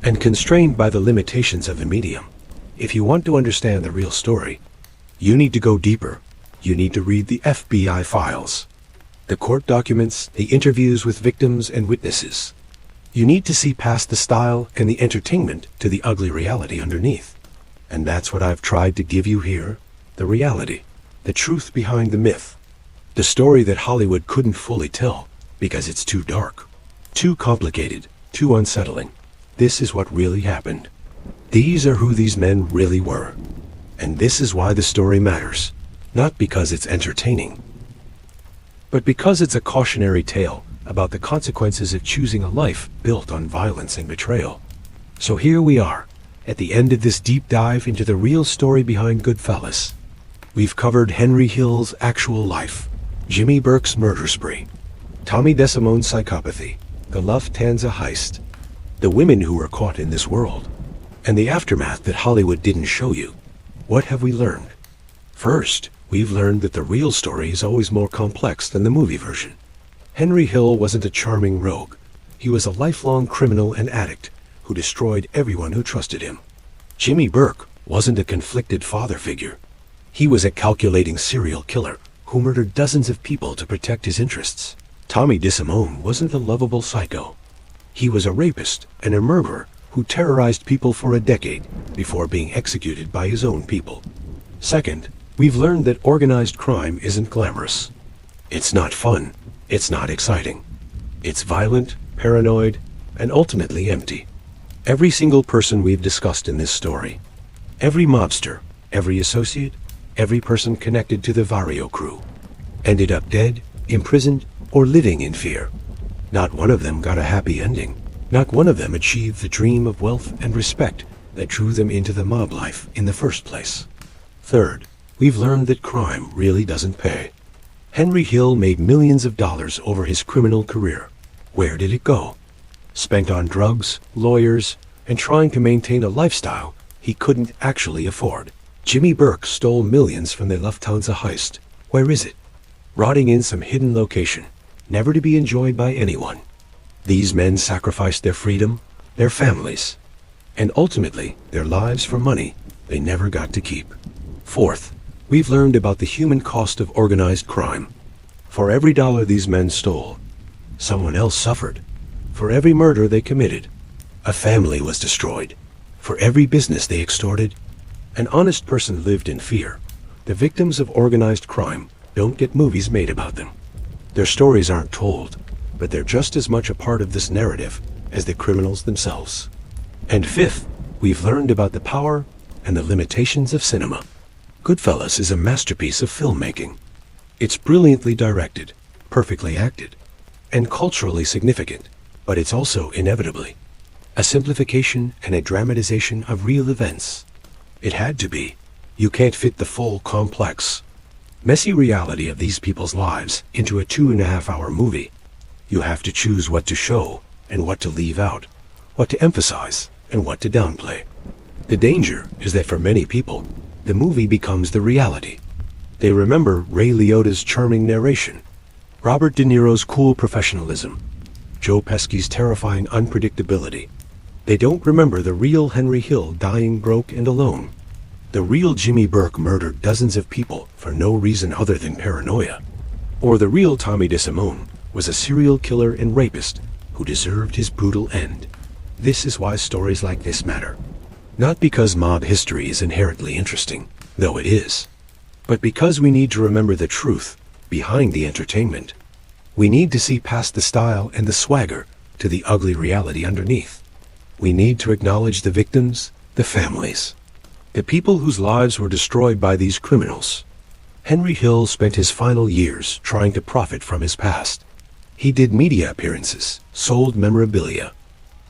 and constrained by the limitations of the medium. If you want to understand the real story, you need to go deeper. You need to read the FBI files, the court documents, the interviews with victims and witnesses. You need to see past the style and the entertainment to the ugly reality underneath. And that's what I've tried to give you here, the reality, the truth behind the myth, the story that Hollywood couldn't fully tell because it's too dark, too complicated, too unsettling. This is what really happened. These are who these men really were. And this is why the story matters, not because it's entertaining, but because it's a cautionary tale about the consequences of choosing a life built on violence and betrayal. So here we are, at the end of this deep dive into the real story behind Goodfellas. We've covered Henry Hill's actual life, Jimmy Burke's murder spree, Tommy DeSimone's psychopathy, the Lufthansa heist, the women who were caught in this world, and the aftermath that Hollywood didn't show you. What have we learned? First, we've learned that the real story is always more complex than the movie version. Henry Hill wasn't a charming rogue. He was a lifelong criminal and addict who destroyed everyone who trusted him. Jimmy Burke wasn't a conflicted father figure. He was a calculating serial killer who murdered dozens of people to protect his interests. Tommy DeSimone wasn't a lovable psycho. He was a rapist and a murderer who terrorized people for a decade before being executed by his own people. Second, we've learned that organized crime isn't glamorous. It's not fun. It's not exciting. It's violent, paranoid, and ultimately empty. Every single person we've discussed in this story, every mobster, every associate, every person connected to the Vario crew, ended up dead, imprisoned, or living in fear. Not one of them got a happy ending. Not one of them achieved the dream of wealth and respect that drew them into the mob life in the first place. Third, we've learned that crime really doesn't pay. Henry Hill made millions of dollars over his criminal career. Where did it go? Spent on drugs, lawyers, and trying to maintain a lifestyle he couldn't actually afford. Jimmy Burke stole millions from the Lufthansa heist. Where is it? Rotting in some hidden location, never to be enjoyed by anyone. These men sacrificed their freedom, their families, and ultimately their lives for money they never got to keep. Fourth, we've learned about the human cost of organized crime. For every dollar these men stole, someone else suffered. For every murder they committed, a family was destroyed. For every business they extorted, an honest person lived in fear. The victims of organized crime don't get movies made about them. Their stories aren't told, but they're just as much a part of this narrative as the criminals themselves. And fifth, we've learned about the power and the limitations of cinema. Goodfellas is a masterpiece of filmmaking. It's brilliantly directed, perfectly acted, and culturally significant, but it's also inevitably a simplification and a dramatization of real events. It had to be. You can't fit the full, complex, messy reality of these people's lives into a 2.5-hour movie. You have to choose what to show and what to leave out, what to emphasize and what to downplay. The danger is that for many people, the movie becomes the reality. They remember Ray Liotta's charming narration, Robert De Niro's cool professionalism, Joe Pesci's terrifying unpredictability. They don't remember the real Henry Hill dying broke and alone. The real Jimmy Burke murdered dozens of people for no reason other than paranoia. Or the real Tommy DeSimone was a serial killer and rapist who deserved his brutal end. This is why stories like this matter. Not because mob history is inherently interesting, though it is, but because we need to remember the truth behind the entertainment. We need to see past the style and the swagger to the ugly reality underneath. We need to acknowledge the victims, the families, the people whose lives were destroyed by these criminals. Henry Hill spent his final years trying to profit from his past. He did media appearances, sold memorabilia,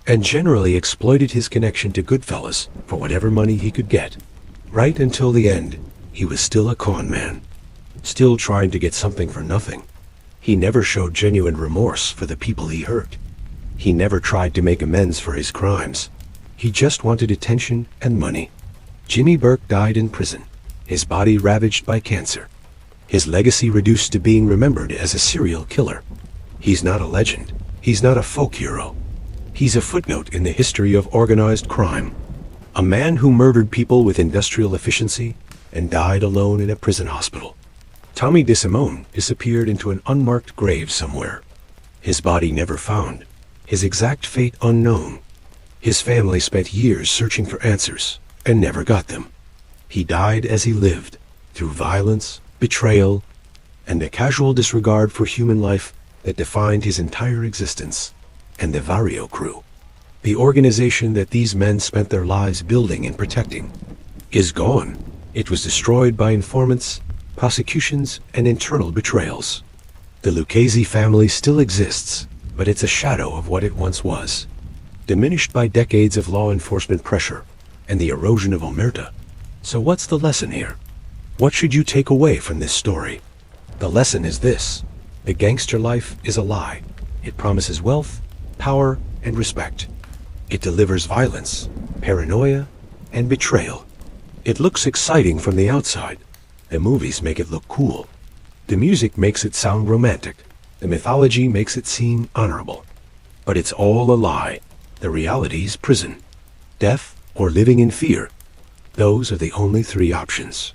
and generally exploited his connection to Goodfellas for whatever money he could get. Right until the end, he was still a con man, still trying to get something for nothing. He never showed genuine remorse for the people he hurt. He never tried to make amends for his crimes. He just wanted attention and money. Jimmy Burke died in prison, his body ravaged by cancer, his legacy reduced to being remembered as a serial killer. He's not a legend. He's not a folk hero. He's a footnote in the history of organized crime. A man who murdered people with industrial efficiency and died alone in a prison hospital. Tommy DeSimone disappeared into an unmarked grave somewhere. His body never found. His exact fate unknown. His family spent years searching for answers and never got them. He died as he lived, through violence, betrayal, and a casual disregard for human life that defined his entire existence. And the Vario crew, the organization that these men spent their lives building and protecting, is gone. It was destroyed by informants, prosecutions, and internal betrayals. The Lucchese family still exists, but it's a shadow of what it once was, diminished by decades of law enforcement pressure and the erosion of omerta. So what's the lesson here? What should you take away from this story? The lesson is this: the gangster life is a lie. It promises wealth, power, and respect. It delivers violence, paranoia, and betrayal. It looks exciting from the outside. The movies make it look cool. The music makes it sound romantic. The mythology makes it seem honorable. But it's all a lie. The reality's prison, death, or living in fear. Those are the only 3 options.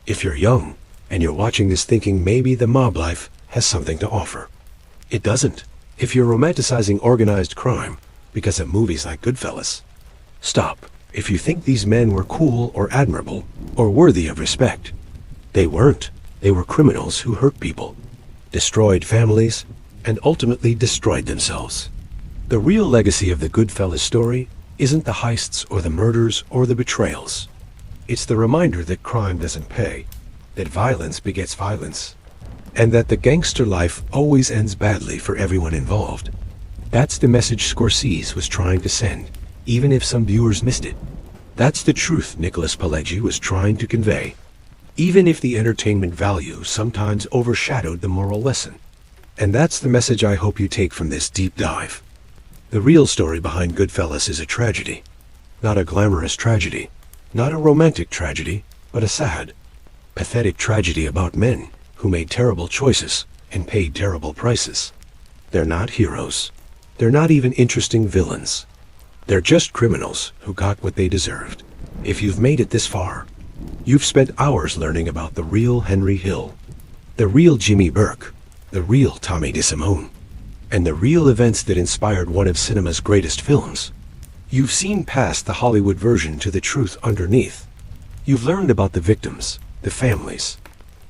If you're young and you're watching this thinking maybe the mob life has something to offer, it doesn't. If you're romanticizing organized crime because of movies like Goodfellas, stop. If you think these men were cool or admirable or worthy of respect, they weren't. They were criminals who hurt people, destroyed families, and ultimately destroyed themselves. The real legacy of the Goodfellas story isn't the heists or the murders or the betrayals. It's the reminder that crime doesn't pay, that violence begets violence, and that the gangster life always ends badly for everyone involved. That's the message Scorsese was trying to send, even if some viewers missed it. That's the truth Nicholas Pileggi was trying to convey, even if the entertainment value sometimes overshadowed the moral lesson. And that's the message I hope you take from this deep dive. The real story behind Goodfellas is a tragedy. Not a glamorous tragedy, not a romantic tragedy, but a sad, pathetic tragedy about men who made terrible choices and paid terrible prices. They're not heroes. They're not even interesting villains. They're just criminals who got what they deserved. If you've made it this far, you've spent hours learning about the real Henry Hill, the real Jimmy Burke, the real Tommy DeSimone, and the real events that inspired one of cinema's greatest films. You've seen past the Hollywood version to the truth underneath. You've learned about the victims, the families,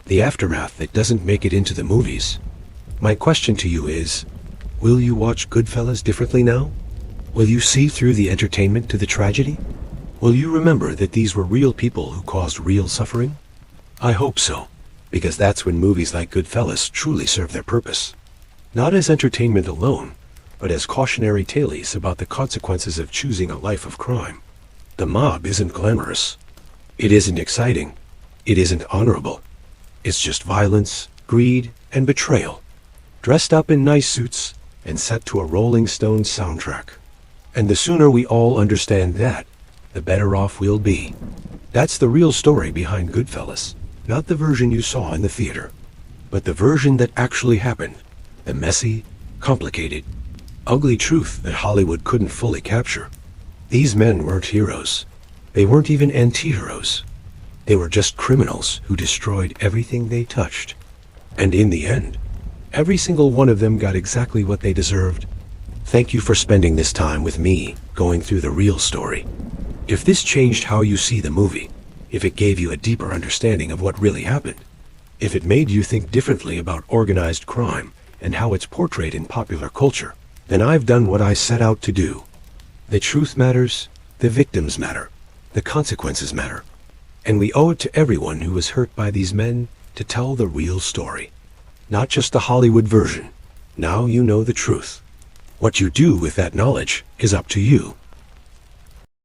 the aftermath that doesn't make it into the movies. My question to you is, will you watch Goodfellas differently now? Will you see through the entertainment to the tragedy? Will you remember that these were real people who caused real suffering? I hope so, because that's when movies like Goodfellas truly serve their purpose. Not as entertainment alone, but as cautionary tales about the consequences of choosing a life of crime. The mob isn't glamorous. It isn't exciting. It isn't honorable. It's just violence, greed, and betrayal, dressed up in nice suits and set to a Rolling Stones soundtrack. And the sooner we all understand that, the better off we'll be. That's the real story behind Goodfellas, not the version you saw in the theater, but the version that actually happened, the messy, complicated, ugly truth that Hollywood couldn't fully capture. These men weren't heroes. They weren't even anti-heroes. They were just criminals who destroyed everything they touched. And in the end, every single one of them got exactly what they deserved. Thank you for spending this time with me, going through the real story. If this changed how you see the movie, if it gave you a deeper understanding of what really happened, if it made you think differently about organized crime and how it's portrayed in popular culture, then I've done what I set out to do. The truth matters, the victims matter, the consequences matter. And we owe it to everyone who was hurt by these men to tell the real story. Not just the Hollywood version. Now you know the truth. What you do with that knowledge is up to you.